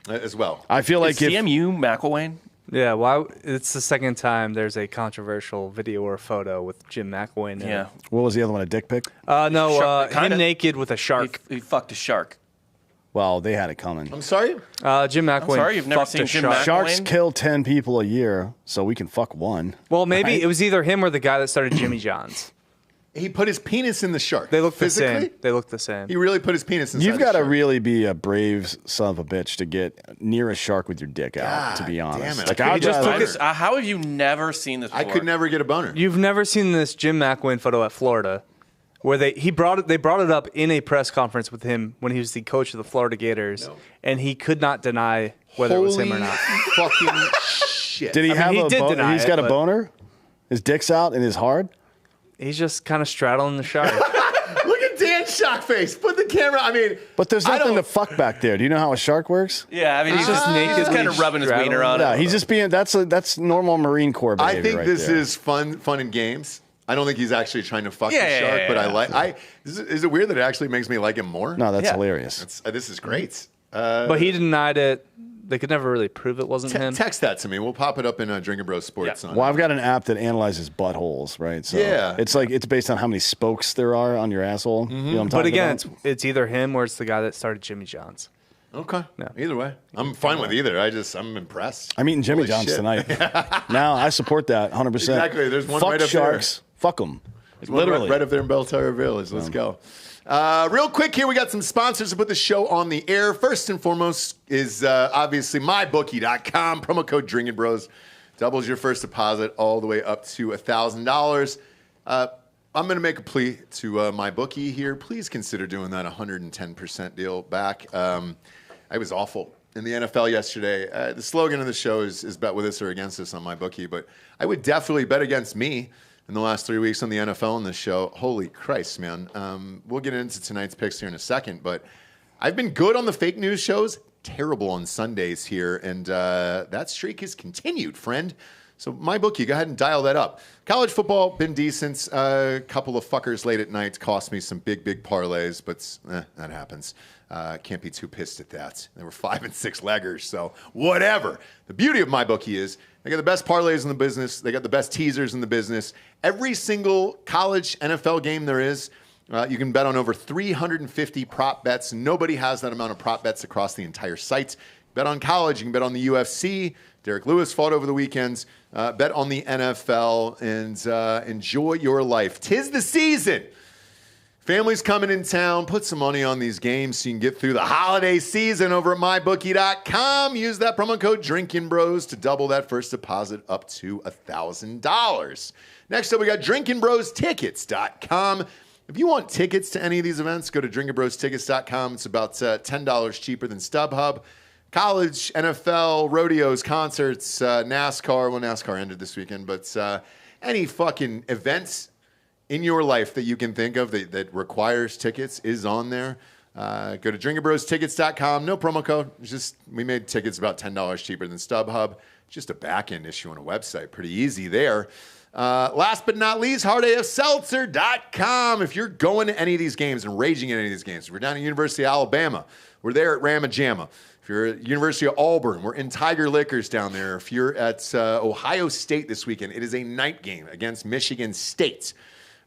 as well. I feel like Is CMU McElwain? Yeah, why? It's the second time there's a controversial video or photo with Jim McElwain in Yeah. it. what was the other one, a dick pic? No, Shark- him kinda. naked with a shark. He fucked a shark. Well, they had it coming. I'm sorry? Jim McElwain sorry, you've never fucked seen a Jim shark. McElwain? Sharks kill 10 people a year, so we can fuck one. Well, maybe Right? it was either him or the guy that started Jimmy John's. He put his penis in the shark. They look the physically. same. They look the same. He really put his penis inside You've the got to shark. really be a brave son of a bitch to get near a shark with your dick out, to God be honest. damn it. Like, I I'd just rather- took it- How have you never seen this before? I could never get a boner. You've never seen this Jim McElwain photo at Florida, where they brought it up in a press conference with him when he was the coach of the Florida Gators, and he could not deny whether it was him or not. Fucking shit. Did he have he a did boner? deny He's it, got a but- boner? His dick's out and his hard? He's just kind of straddling the shark. Look at Dan's shock face. Put the camera. I mean, But there's I nothing to don't- fuck back there. Do you know how a shark works? Yeah, I mean, he's just just naked, He's kind of rubbing his straddling. wiener on Yeah, it. he's just being, that's normal Marine Corps behavior I think right this there. is fun and games. I don't think he's actually trying to fuck Yeah, the yeah, shark, yeah, but yeah. I like. Is it weird that it actually makes me like him more? No, that's Yeah. hilarious. This is great. But he denied it. They could never really prove it wasn't him. Text that to me. We'll pop it up in Drinkin' Bros Sports. Yeah. On Well, I've got an app that analyzes buttholes, right? So Yeah. it's like it's based on how many spokes there are on your asshole. You know what I'm But talking again, about? it's either him or it's the guy that started Jimmy John's. Okay. No. Either way, I'm fine with either. I'm impressed. I'm eating Jimmy Holy John's shit. tonight. Now I support that 100%. Exactly. There's one Fuck right up there. sharks. Fuck them. There's one Literally. right up there in Bell Tower Village. Let's go. Real quick here, we got some sponsors to put the show on the air. First and foremost is obviously mybookie.com. Promo code Drinkin' Bros doubles your first deposit all the way up to $1,000. I'm going to make a plea to MyBookie here. Please consider doing that 110% deal back. I was awful in the NFL yesterday. The slogan of the show is bet with us or against us on MyBookie, but I would definitely bet against me in the last 3 weeks on the NFL on this show. Holy Christ, man. We'll get into tonight's picks here in a second, but I've been good on the fake news shows, terrible on Sundays here, and that streak has continued, friend. So MyBookie, go ahead and dial that up. College football, been decent. A couple of fuckers late at night cost me some big parlays, but that happens. Can't be too pissed at that. They were 5 and 6 leggers, so whatever. The beauty of MyBookie is they got the best parlays in the business. They got the best teasers in the business. Every single college NFL game there is, you can bet on over 350 prop bets. Nobody has that amount of prop bets across the entire site. Bet on college. You can bet on the UFC. Derek Lewis fought over the weekends. Bet on the NFL and enjoy your life. 'Tis the season. Families coming in town. Put some money on these games so you can get through the holiday season over at mybookie.com. Use that promo code DrinkinBros to double that first deposit up to $1,000. Next up, we got DrinkinBrosTickets.com. If you want tickets to any of these events, go to DrinkinBrosTickets.com. It's about $10 cheaper than StubHub. College, NFL, rodeos, concerts, NASCAR. Well, NASCAR ended this weekend, but any fucking events in your life that you can think of that requires tickets is on there. Go to DrinkinBrosTickets.com. No promo code. It's just we made tickets about $10 cheaper than StubHub. Just a back-end issue on a website. Pretty easy there. Last but not least, hardafseltzer.com. If you're going to any of these games and raging at any of these games, we're down at University of Alabama. We're there at Ramajama. If you're at University of Auburn, we're in Tiger Liquors down there. If you're at Ohio State this weekend, it is a night game against Michigan State.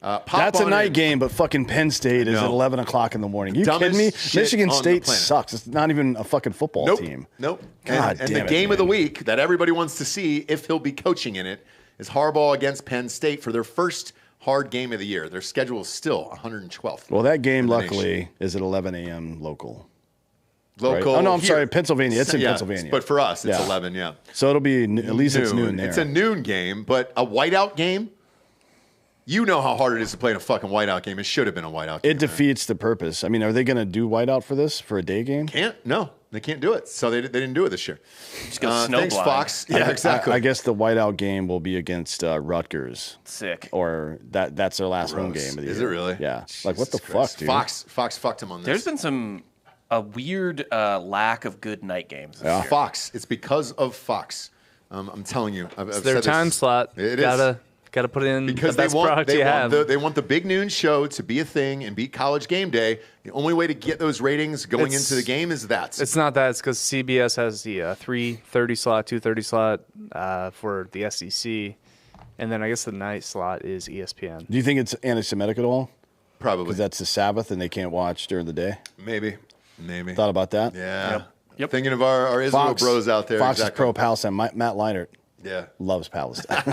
That's a night game, but fucking Penn State is at 11 o'clock in the morning. You kidding me? Michigan State sucks. It's not even a fucking football team. Nope. God and damn the it, game of the man. week that everybody wants to see, if he'll be coaching in it, is Harbaugh against Penn State for their first hard game of the year. Their schedule is still 112th. Well, that game, in the luckily, nation. is at 11 a.m. local. Local. Right? Oh, no, I'm here. sorry. Pennsylvania. It's in Yeah, Pennsylvania. But for us, it's Yeah. 11, yeah. So it'll be, at least it's noon there. It's a noon game, but a whiteout game? You know how hard it is to play in a fucking whiteout game. It should have been a whiteout game. It defeats the purpose. I mean, are they going to do whiteout for this, for a day game? No, they can't do it. So they didn't do it this year. Just go snowblind. Thanks, Fox. Yeah, exactly. I guess the whiteout game will be against Rutgers. Sick. Or that's their last home game of the year. Is it really? Yeah. Like, what the Jesus Christ. fuck, dude? Fox fucked him on this. There's been a weird lack of good night games this year. Fox. It's because of Fox. I'm telling you. I've It's their said time this. slot. It is. Gotta put in Because the best product you have. they want the big noon show to be a thing and beat College Game Day. The only way to get those ratings going into the game is that. It's not that. It's because CBS has the 3:30 slot, 2:30 slot for the SEC, and then I guess the night slot is ESPN. Do you think it's anti-Semitic at all? Probably. Because that's the Sabbath and they can't watch during the day? Maybe. Thought about that? Yeah. Yep. Thinking of our Israel bros out there. Fox exactly. is pro-Palestine. Matt Leinart Yeah. loves Palestine.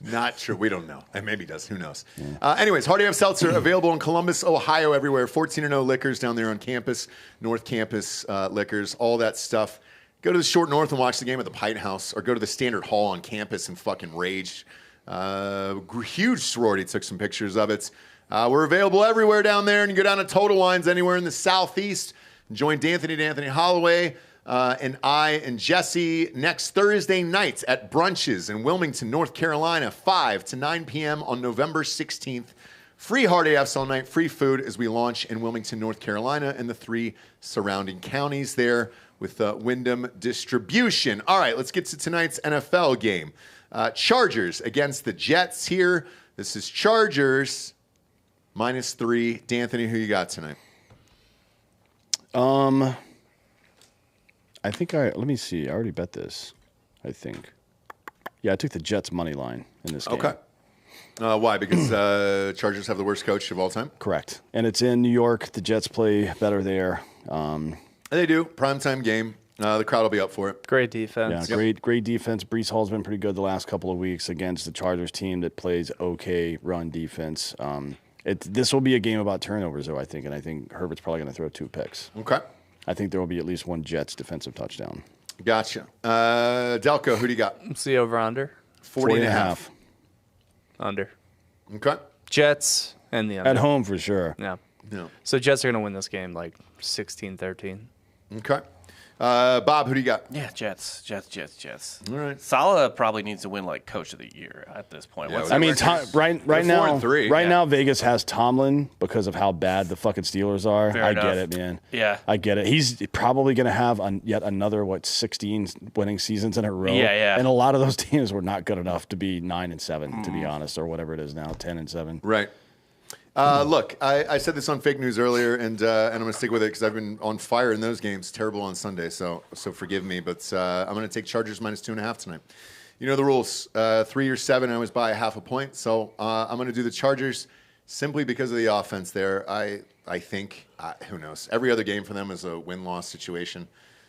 Not sure. We don't know. And maybe he does. Who knows? Anyways, Hard AF Seltzer available in Columbus, Ohio, everywhere. 14-0 Liquors down there on campus. North Campus Liquors, all that stuff. Go to the Short North and watch the game at the Pite House, or go to the Standard Hall on campus and fucking rage. Huge sorority. Took some pictures of it. We're available everywhere down there, and you go down to Total Wines anywhere in the Southeast. Join D'Anthony Holloway and I and Jesse next Thursday nights at brunches in Wilmington, North Carolina, 5 to 9 p.m. on November 16th. Free Hard AFs all night, free food as we launch in Wilmington, North Carolina, and the 3 surrounding counties there with Wyndham Distribution. All right, let's get to tonight's NFL game. Chargers against the Jets here. This is Chargers -3. D'Anthony, who you got tonight? I think let me see. I already bet this, I think. Yeah, I took the Jets money line in this game. Okay. Why? Because Chargers have the worst coach of all time? Correct. And it's in New York. The Jets play better there. They do. Primetime game. The crowd will be up for it. Great defense. Yeah, great defense. Brees Hall's been pretty good the last couple of weeks against the Chargers team that plays okay run defense. This will be a game about turnovers, though, I think, and I think Herbert's probably going to throw 2 picks. Okay. I think there will be at least one Jets defensive touchdown. Gotcha. Delco, who do you got? What's the over-under? 40.5. Under. Okay. Jets and the under. At home for sure. Yeah. No. So Jets are going to win this game like 16-13. Okay. Bob, who do you got? Yeah, Jets. All right. Salah probably needs to win like Coach of the Year at this point. Yeah, What's I their mean, record? right They're now, 4-3. right Yeah. now, Vegas has Tomlin because of how bad the fucking Steelers are. Fair I enough. get it, man. Yeah. I get it. He's probably going to have yet another 16 winning seasons in a row. Yeah. And a lot of those teams were not good enough to be 9-7, to be honest, or whatever it is now, 10-7. Right. Look, I said this on fake news earlier, and I'm going to stick with it because I've been on fire in those games. Terrible on Sunday, so forgive me. But I'm going to take Chargers -2.5 tonight. You know the rules. 3 or 7, I always buy 0.5 point. So I'm going to do the Chargers simply because of the offense there. I think, who knows? Every other game for them is a win-loss situation.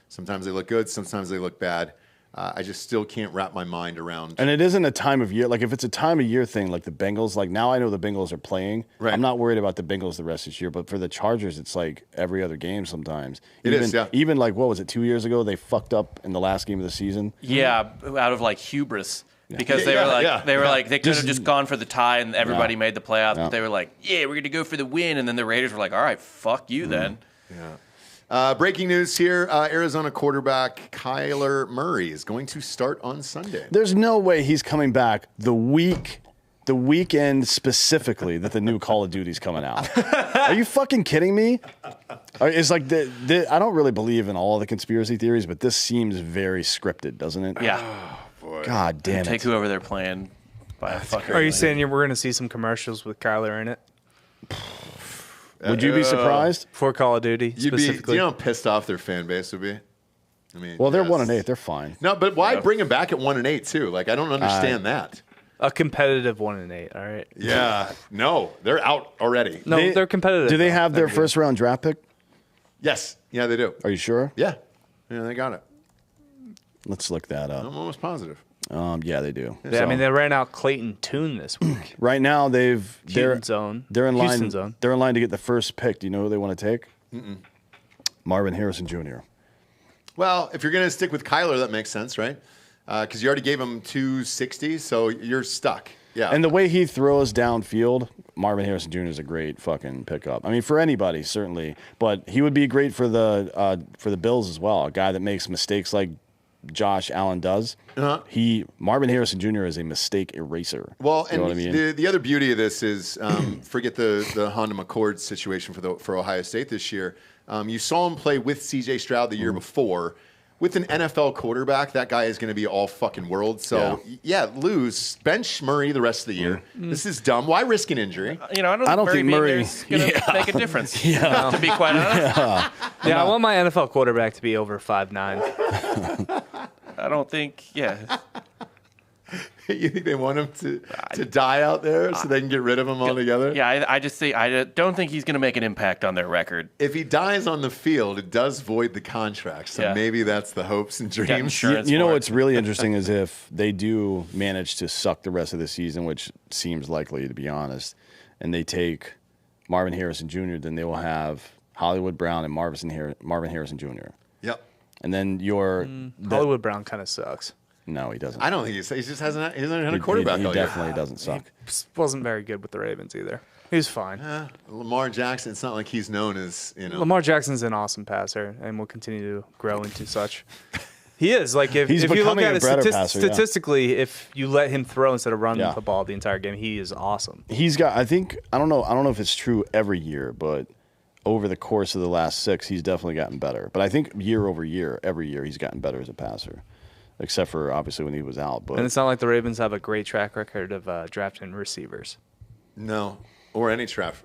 Sometimes they look good, sometimes they look bad. I just still can't wrap my mind around. And it isn't a time of year. Like, if it's a time of year thing, like the Bengals, like now I know the Bengals are playing. Right. I'm not worried about the Bengals the rest of this year, but for the Chargers, it's like every other game sometimes. It is, yeah. Even like, what was it, 2 years ago? They fucked up in the last game of the season. Yeah, out of like hubris. Because they could have just gone for the tie and everybody made the playoffs, but they were like, yeah, we're going to go for the win. And then the Raiders were like, all right, fuck you then. Yeah. Breaking news here, Arizona quarterback Kyler Murray is going to start on Sunday. There's no way he's coming back the weekend specifically that the new Call of Duty's coming out. Are you fucking kidding me? It's like I don't really believe in all the conspiracy theories, but this seems very scripted, doesn't it? Yeah. God damn it. Take whoever they're playing by a fucker. Are you saying we're going to see some commercials with Kyler in it? Would you be surprised? For Call of Duty, specifically? Do you know how pissed off their fan base would be? I mean, Well, they're 1-8. They're fine. No, but why bring him back at 1-8 too? Like, I don't understand that. A competitive 1-8, all right? Yeah. No, they're out already. No, they're competitive. Do they have their first round draft pick? Yes. Yeah, they do. Are you sure? Yeah. Yeah, they got it. Let's look that up. I'm almost positive. Yeah, they do. I mean, they ran out Clayton Tune this week. Right now, they're in zone. line. Zone. They're in line to get the first pick. Do you know who they want to take? Marvin Harrison Jr. Well, if you're going to stick with Kyler, that makes sense, right? Because you already gave him 260, so you're stuck. Yeah. And the way he throws downfield, Marvin Harrison Jr. is a great fucking pickup. I mean, for anybody certainly, but he would be great for the Bills as well. A guy that makes mistakes like Josh Allen does. Marvin Harrison Jr. is a mistake eraser. Well, you know and what I mean? the other beauty of this is, forget the Honda McCord situation for Ohio State this year. You saw him play with C.J. Stroud the year before. With an NFL quarterback, that guy is going to be all fucking world. So, lose. Bench Murray the rest of the year. This is dumb. Why risk an injury? I don't think Murray's going to make a difference, to be quite honest. I want my NFL quarterback to be over 5'9". I don't think, You think they want him to die out there so they can get rid of him altogether? Yeah, I just think I don't think he's going to make an impact on their record. If he dies on the field, it does void the contract. So maybe that's the hopes and dreams. You know what's really interesting is if they do manage to suck the rest of the season, which seems likely to be honest, and they take Marvin Harrison Jr., then they will have Hollywood Brown and Marvin Harrison Jr. Yep. And then Hollywood Brown kind of sucks. No, he doesn't. I don't think he just hasn't had a quarterback. He all year. definitely doesn't suck. Wasn't very good with the Ravens either. He was fine. Lamar Jackson, it's not like he's known as, Lamar Jackson's an awesome passer and will continue to grow into such. He is. Like, if you look at it statistically, if you let him throw instead of running the ball the entire game, he is awesome. He's got, I don't know if it's true every year, but over the course of the last 6, he's definitely gotten better. But I think year over year, every year, he's gotten better as a passer. Except for, obviously, when he was out. But and it's not like the Ravens have a great track record of drafting receivers. No. Or any draft,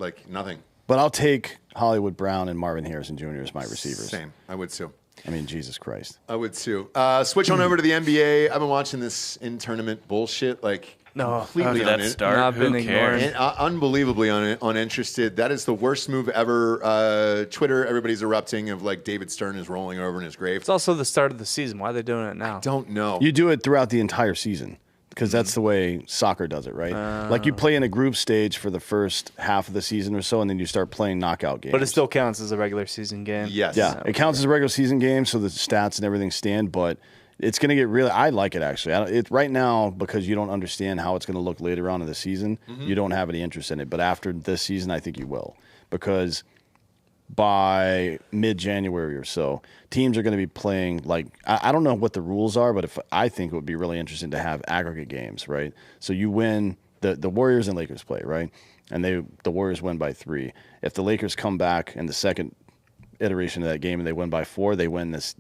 like nothing. But I'll take Hollywood Brown and Marvin Harrison Jr. as my receivers. Same. I would too. I mean, Jesus Christ. I would too. Switch on over to the NBA. I've been watching this in-tournament bullshit, completely unbelievably uninterested. That is the worst move ever. Twitter, everybody's erupting of David Stern is rolling over in his grave. It's also the start of the season. Why are they doing it now? I don't know. You do it throughout the entire season because that's the way soccer does it, right? Like you play in a group stage for the first half of the season or so, and then you start playing knockout games. But it still counts as a regular season game. Yes. Yeah, it counts as a regular season game, so the stats and everything stand, but it's going to get really – I like it, actually. Right now, because you don't understand how it's going to look later on in the season, you don't have any interest in it. But after this season, I think you will because by mid-January or so, teams are going to be playing I don't know what the rules are, but I think it would be really interesting to have aggregate games, right? So you win – the Warriors and Lakers play, right? And the Warriors win by 3. If the Lakers come back in the second iteration of that game and they win by 4, they win this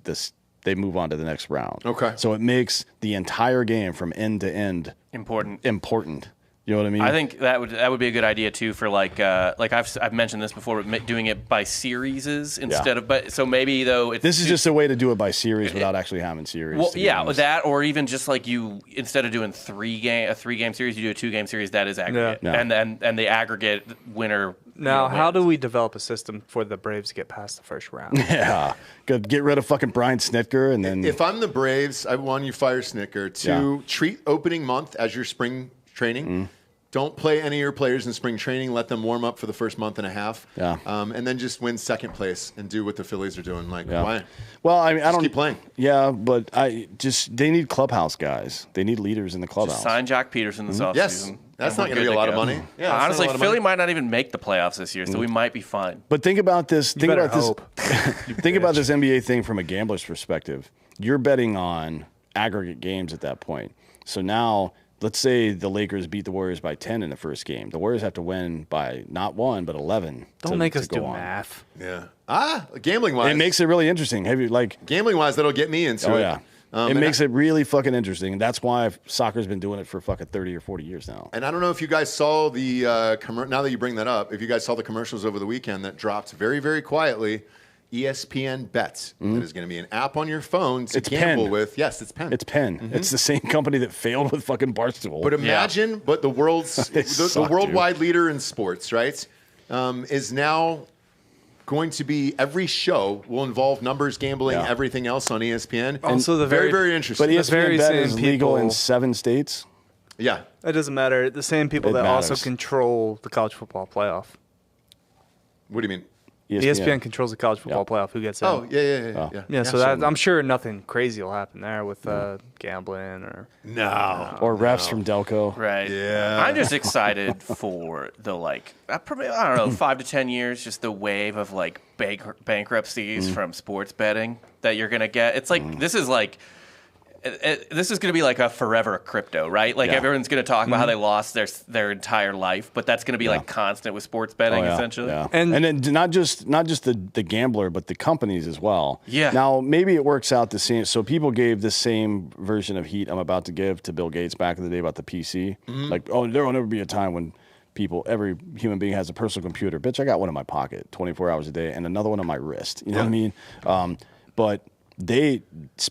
they move on to the next round. Okay. So it makes the entire game from end to end important. You know what I mean? I think that would be a good idea too for like I've mentioned this before, but doing it by series instead of so maybe though this is just a way to do it by series without actually having series. Well, yeah, that or even just like you instead of doing a 3-game series, you do a 2-game series that is aggregate, and the aggregate winner. Now, how do we develop a system for the Braves to get past the first round? Yeah, get rid of fucking Brian Snitker, and then if I'm the Braves, I want you fire Snitker to treat opening month as your spring training. Don't play any of your players in spring training. Let them warm up for the first month and a half. Yeah. And then just win second place and do what the Phillies are doing. Like, why? Well, I mean, I don't keep playing. Yeah, but they need clubhouse guys. They need leaders in the clubhouse. Just sign Jock Peterson this offseason. Yes. That's not going to be a lot of money. Yeah, honestly, Philly might not even make the playoffs this year, so we might be fine. But think about this. Think about hope. Think about this NBA thing from a gambler's perspective. You're betting on aggregate games at that point. So now, let's say the Lakers beat the Warriors by 10 in the first game. The Warriors have to win by not 1 but 11. Don't make us do math. Yeah. Gambling wise, it makes it really interesting. Have you gambling wise? That'll get me into it. Yeah. It makes it really fucking interesting, and that's why soccer's been doing it for fucking 30 or 40 years now. And I don't know if you guys saw the now that you bring that up, if you guys saw the commercials over the weekend that dropped very, very quietly. ESPN Bets. That is going to be an app on your phone to gamble with. Yes, it's Penn. It's Penn. It's the same company that failed with fucking Barstool. But imagine, but the world's the worldwide leader in sports, right? Is now going to be every show will involve numbers, gambling, everything else on ESPN. Also, the very, very interesting. But ESPN Bet is legal people, in 7 states. Yeah, it doesn't matter. The same people that also control the college football playoff. What do you mean? ESPN controls the college football playoff. Who gets in? Oh, yeah. So I'm sure nothing crazy will happen there with gambling or refs from Delco. Right. Yeah. I'm just excited for the I don't know 5 to 10 years, just the wave of like bankruptcies from sports betting that you're gonna get. It's like this is like. This is going to be like a forever crypto, right? Like everyone's going to talk about how they lost their entire life, but that's going to be like constant with sports betting, essentially. Yeah. And then not just the gambler, but the companies as well. Yeah. Now maybe it works out the same. So people gave the same version of heat I'm about to give to Bill Gates back in the day about the PC. Like, there will never be a time when every human being has a personal computer. Bitch, I got one in my pocket 24 hours a day and another one on my wrist. You know what I mean? But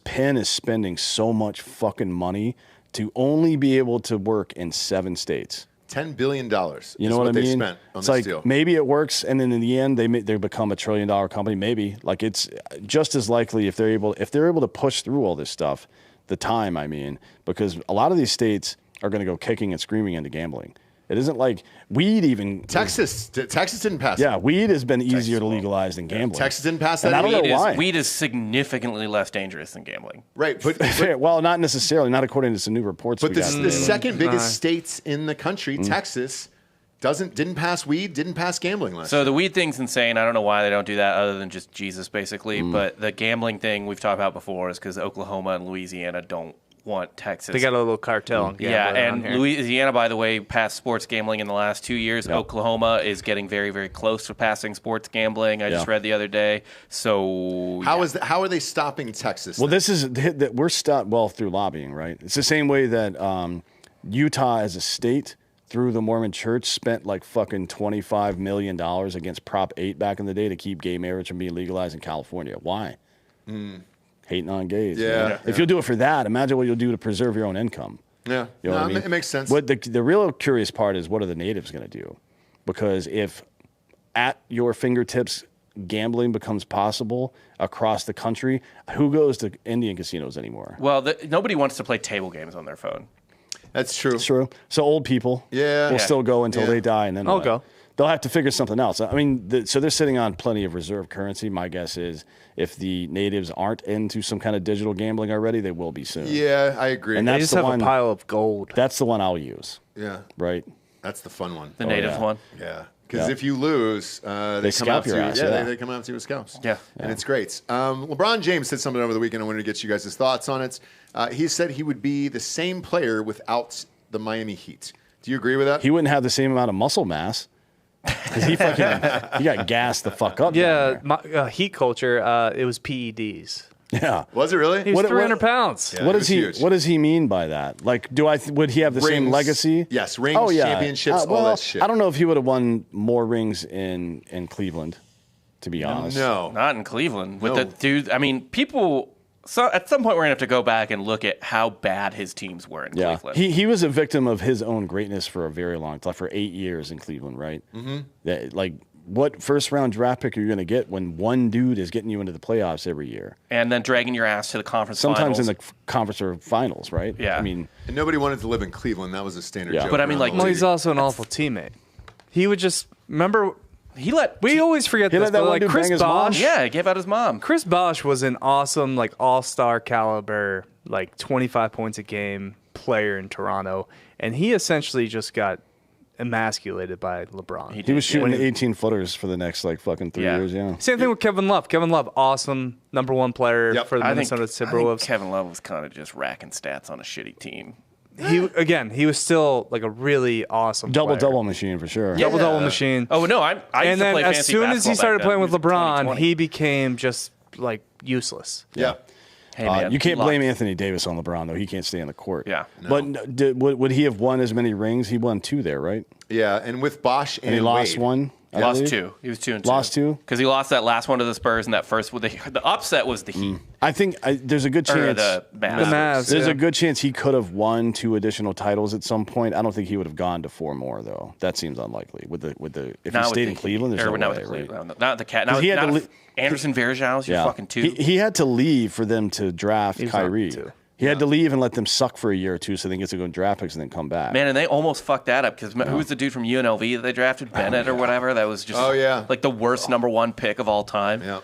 Penn is spending so much fucking money to only be able to work in 7 states. $10 billion. You know what I mean? They spent on it's this deal. Maybe it works, and then in the end, they become a $1 trillion company. Maybe it's just as likely if they're able to push through all this stuff. Because a lot of these states are going to go kicking and screaming into gambling. It isn't like weed even. Texas didn't pass. Yeah, weed has been easier to legalize than gambling. Texas didn't pass that. And I don't know why. Weed is significantly less dangerous than gambling. Right, but well, not necessarily. Not according to some new reports. But the second biggest states in the country, Texas, didn't pass weed, didn't pass gambling last year. So the weed thing's insane. I don't know why they don't do that other than just Jesus, basically. But the gambling thing we've talked about before is because Oklahoma and Louisiana don't want Texas. They got a little cartel on gambling. And Louisiana, by the way, passed sports gambling in the last 2 years. Yep. Oklahoma is getting very, very close to passing sports gambling. I just read the other day. So how are they stopping Texas? Well, we're stopped through lobbying, right? It's the same way that Utah as a state through the Mormon Church spent like fucking $25 million against Prop 8 back in the day to keep gay marriage from being legalized in California. Why? Hating on gays. Yeah. If you'll do it for that, imagine what you'll do to preserve your own income. Yeah. You know what I mean? It makes sense. What the real curious part is, what are the natives going to do? Because if at your fingertips gambling becomes possible across the country, who goes to Indian casinos anymore? Well, nobody wants to play table games on their phone. That's true. It's true. So old people will still go until they die, and then I'll go. They'll have to figure something else. I mean, so they're sitting on plenty of reserve currency. My guess is if the natives aren't into some kind of digital gambling already, they will be soon. Yeah, I agree. And they that's just have a pile of gold. That's the one I'll use. Yeah. Right? That's the fun one. The natives one? Yeah. Because if you lose, they come scalp after your you. ass, They come after you with scalps. Yeah. And it's great. LeBron James said something over the weekend. I wanted to get you guys' thoughts on it. He said he would be the same player without the Miami Heat. Do you agree with that? He wouldn't have the same amount of muscle mass. Because he got gassed the fuck up. Yeah, Heat culture, it was PEDs. Yeah. Was it really? He was 300 pounds. Yeah, What it does was he? huge. What does he mean by that? Like, would he have the same Rings. legacy? Yes, rings, championships, all well, that shit. I don't know if he would have won more rings in Cleveland, to be honest. No. Not in Cleveland. With No. the dude, I mean, people. So at some point, we're gonna have to go back and look at how bad his teams were in Yeah, Cleveland. he was a victim of his own greatness for a very long time, for 8 years in Cleveland, right? Mm-hmm. Like, what first round draft pick are you going to get when one dude is getting you into the playoffs every year? And then dragging your ass to the conference Sometimes finals. in the conference or finals, right? Yeah. I mean, And nobody wanted to live in Cleveland. That was a standard Yeah. joke. But I mean, around like, the Well, league. he's also an awful teammate. He would just remember. he let We always forget He this, let that but one like dude Chris bang his mom? Bosh. yeah, he gave out his mom. Chris Bosh was an awesome, like all-star caliber, like 25 points a game player in Toronto, and he essentially just got emasculated by LeBron. he was shooting 18-footers for the next, like, fucking 3 Yeah. years, yeah. Same thing with Kevin Love. Kevin Love, awesome c player Yep. for the I think Minnesota Timberwolves. Kevin Love was kind of just racking stats on a shitty team. He was still like a really awesome player. Double machine for sure. Double machine. Oh no, I used And to then play as fantasy soon as he basketball started back playing then. with It was LeBron, 2020. he became just like useless. Yeah. Hey, man, You can't luck. blame Anthony Davis on LeBron, though. He can't stay on the court. Yeah. But would he have won as many rings? He won 2 there, right? Yeah, and with Bosch and And he lost Wade. 1? I Lost believe? 2. He was 2-2. Lost 2? Because he lost that last one to the Spurs, and that first with the upset was the Heat. I think there's a good Or chance. the Mavs. The Mavs. There's yeah. a good chance he could have won 2 additional titles at some point. I don't think he would have gone to 4 more, though. That seems unlikely. With the if he Not with stayed the in Cleveland, Heat. there's Or no not way, with the right? Cleveland. Not the cat. 'Cause Not, he had not to if Anderson Varejão's your fucking 2. He had to leave for them to draft He was on Kyrie. 2. He had to leave and let them suck for a year or 2 so they get to go in draft picks and then come back. Man, and they almost fucked that up because who was the dude from UNLV that they drafted? Bennett or whatever? That was just like the worst number 1 pick of all time. Yeah.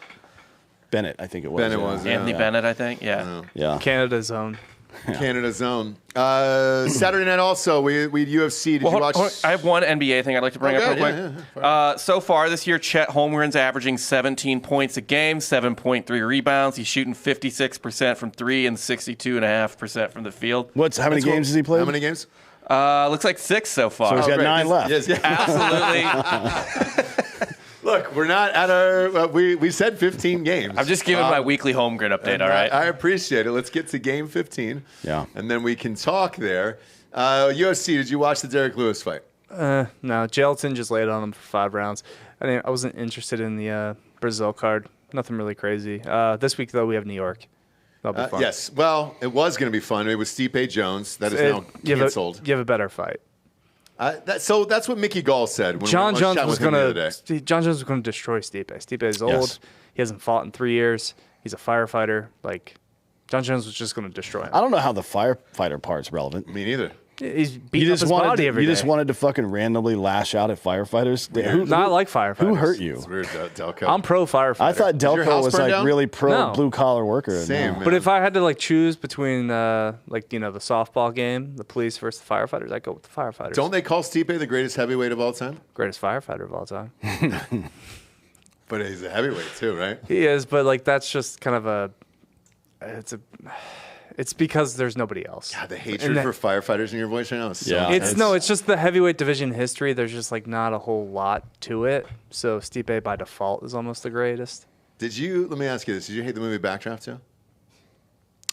Bennett, I think it was. Bennett yeah. was, yeah. Anthony Bennett, I think. Yeah. Yeah. Canada's own. Canada's own. Saturday night also, we had UFC. Did you watch? I have one NBA thing I'd like to bring up real quick. Yeah. So far this year, Chet Holmgren's averaging 17 points a game, 7.3 rebounds. He's shooting 56% from 3 and 62.5% from the field. How many games has he played? How many games? Looks like 6 so far. So he's got great. 9 left. Yes, yeah. Absolutely. Look, we're not at our. We said 15 games. I'm just giving my weekly Holmgren update, all right? I appreciate it. Let's get to game 15. Yeah. And then we can talk there. UFC, did you watch the Derek Lewis fight? No, Gelatin just laid on him for 5 rounds. I wasn't interested in the Brazil card. Nothing really crazy. This week, though, we have New York. That'll be fun. Yes. Well, it was going to be fun. It was Stipe Jones. That is now canceled. You have a better fight. So that's what Mickey Gall said. When John we Jones chatting was with him the other going day. to. John Jones was going to destroy Stipe. Stipe is old. Yes. He hasn't fought in 3 years. He's a firefighter. Like, John Jones was just going to destroy him. I don't know how the firefighter part's relevant. Me neither. He's beating up his wanted body to, every you day. just wanted to fucking randomly lash out at firefighters. Not like firefighters. Who hurt you? It's weird, Delco. I'm pro firefighter. I thought your Delco house was burn like down? really pro No. blue collar worker. Same, No. man. But if I had to choose between the softball game, the police versus the firefighters, I'd go with the firefighters. Don't they call Stipe the greatest heavyweight of all time? Greatest firefighter of all time. But he's a heavyweight too, right? He is, but that's just kind of it's because there's nobody else. God, the hatred for firefighters in your voice right now is so Yeah. intense. It's just the heavyweight division history. There's just not a whole lot to it. So Stipe by default is almost the greatest. Let me ask you this. Did you hate the movie Backdraft too?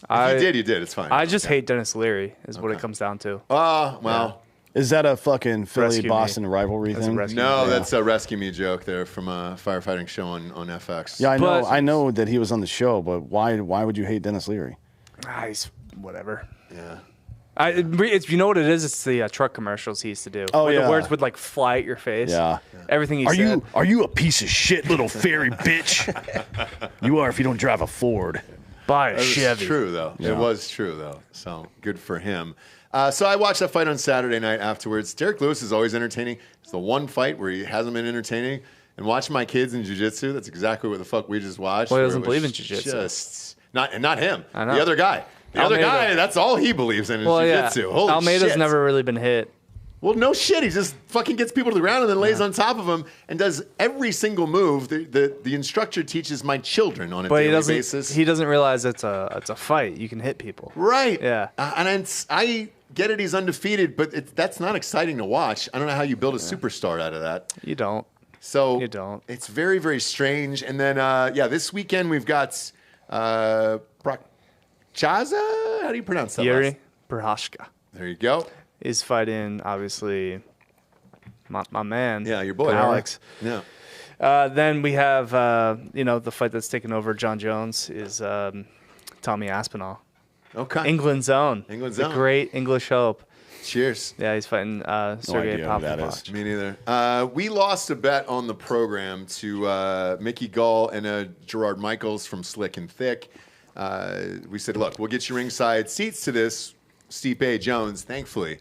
I You did. It's fine. I just hate Dennis Leary is what it comes down to. Oh, well. Is that a fucking Rescue Philly-Boston rivalry As a thing? rescue. No, Yeah. that's a Rescue Me joke there from a firefighting show on FX. Yeah, But- I know that he was on the show, but why would you hate Dennis Leary? He's whatever. Yeah. You know what it is? It's the truck commercials he used to do. Oh, where yeah. the words would fly at your face. Yeah. Everything he said. Are you a piece of shit, little fairy bitch? You are if you don't drive a Ford. Buy a That was Chevy. true, though. Yeah. It was true, though. So good for him. So I watched that fight on Saturday night afterwards. Derek Lewis is always entertaining. It's the one fight where he hasn't been entertaining. And watching my kids in jiu-jitsu, that's exactly what the fuck we just watched. Well, he where doesn't it was believe in jiu-jitsu. Just not him. I know. The other guy. The other Almeida. guy, that's all he believes in is Well, yeah. jiu-jitsu. Holy Almeida's shit. never really been hit. Well, no shit. He just fucking gets people to the ground and then lays on top of them and does every single move. The instructor teaches my children on a But daily basis. he doesn't realize it's a fight. You can hit people. Right. Yeah. I get it. He's undefeated, but that's not exciting to watch. I don't know how you build a superstar out of that. You don't. So You don't. It's very, very strange. And then, this weekend we've got Prochaska? How do you pronounce that? Yuri Prochazka There you go. is fighting, obviously, my man. Yeah, your boy. Alex. Yeah. Then we have, the fight that's taken over John Jones is Tommy Aspinall. Okay. England's own. England's the own. great English hope. Cheers. Yeah, he's fighting Sergey idea who that is. Pavlovich. Me neither. We lost a bet on the program to Mickey Gall and Gerard Michaels from Slick and Thick. We said, look, we'll get you ringside seats to this. Stipe Jones, thankfully,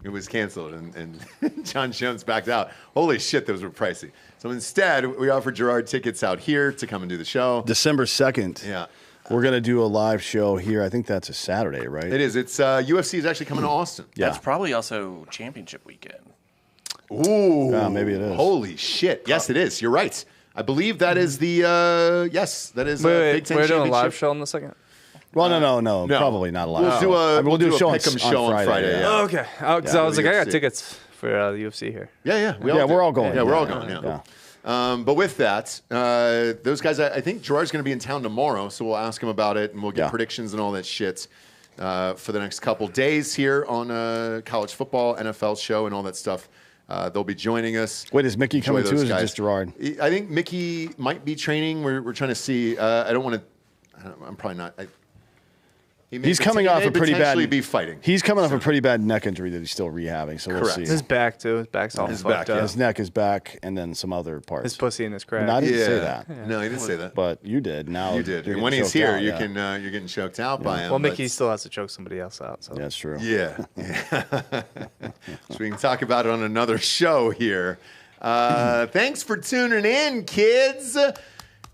it was canceled, and John Jones backed out. Holy shit, those were pricey. So instead, we offered Gerard tickets out here to come and do the show. December 2nd. Yeah. We're going to do a live show here. I think that's a Saturday, right? It is. It's UFC is actually coming to Austin. Yeah. That's probably also championship weekend. Ooh. Yeah, maybe it is. Holy shit. Yes, it is. You're right. I believe that is the, yes, that is Wait, Big Ten we're doing a live Championship. show in the second? Well, no. Probably not a live We'll show. do a, I mean, we'll do a show pick'em show on Friday. Yeah. Oh, okay. Because Yeah, I was like, I got UFC. tickets for the UFC here. Yeah. Yeah, we're all going. Yeah, we're all Yeah, going. yeah. But with that, those guys, I think Gerard's going to be in town tomorrow, so we'll ask him about it, and we'll get predictions and all that shit for the next couple days here on college football, NFL show, and all that stuff. They'll be joining us. Wait, is Mickey Enjoy coming too, or those is it guys. just Gerard? I think Mickey might be training. We're trying to see. I don't want to. I'm probably not. He's coming off a pretty bad. Potentially be fighting. He's coming off a pretty bad neck injury that he's still rehabbing. So we'll Correct. see. His back, too. His back's all His fucked back, up. His neck is back, and then some other parts. His pussy and his crack. No, I didn't say Yeah. that. No, he didn't say that. But you did. Now You did. you're And when getting he's choked here, out, you yeah. can you're getting choked out by him. Well, but- Mickey still has to choke somebody else out. So. Yeah, that's true. Yeah. So we can talk about it on another show here. Thanks for tuning in, kids.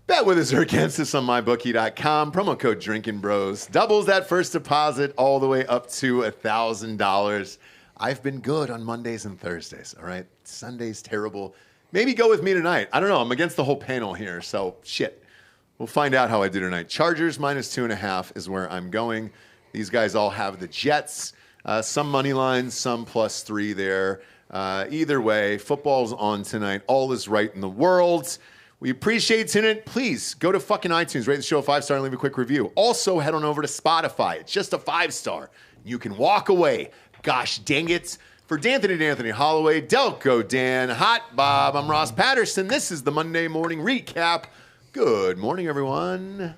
Bet with us or against us on mybookie.com. Promo code Drinkin' Bros. Doubles that first deposit all the way up to $1,000. I've been good on Mondays and Thursdays, all right? Sunday's terrible. Maybe go with me tonight. I don't know. I'm against the whole panel here, so shit. We'll find out how I do tonight. Chargers -2.5 is where I'm going. These guys all have the Jets. Some money lines, some +3 there. Either way, football's on tonight. All is right in the world. We appreciate tuning in. Please go to fucking iTunes, rate the show a 5-star, and leave a quick review. Also, head on over to Spotify. It's just a 5-star. You can walk away. Gosh dang it. For D'Anthony Holloway, Delco Dan, Hot Bob, I'm Ross Patterson. This is the Monday Morning Recap. Good morning, everyone.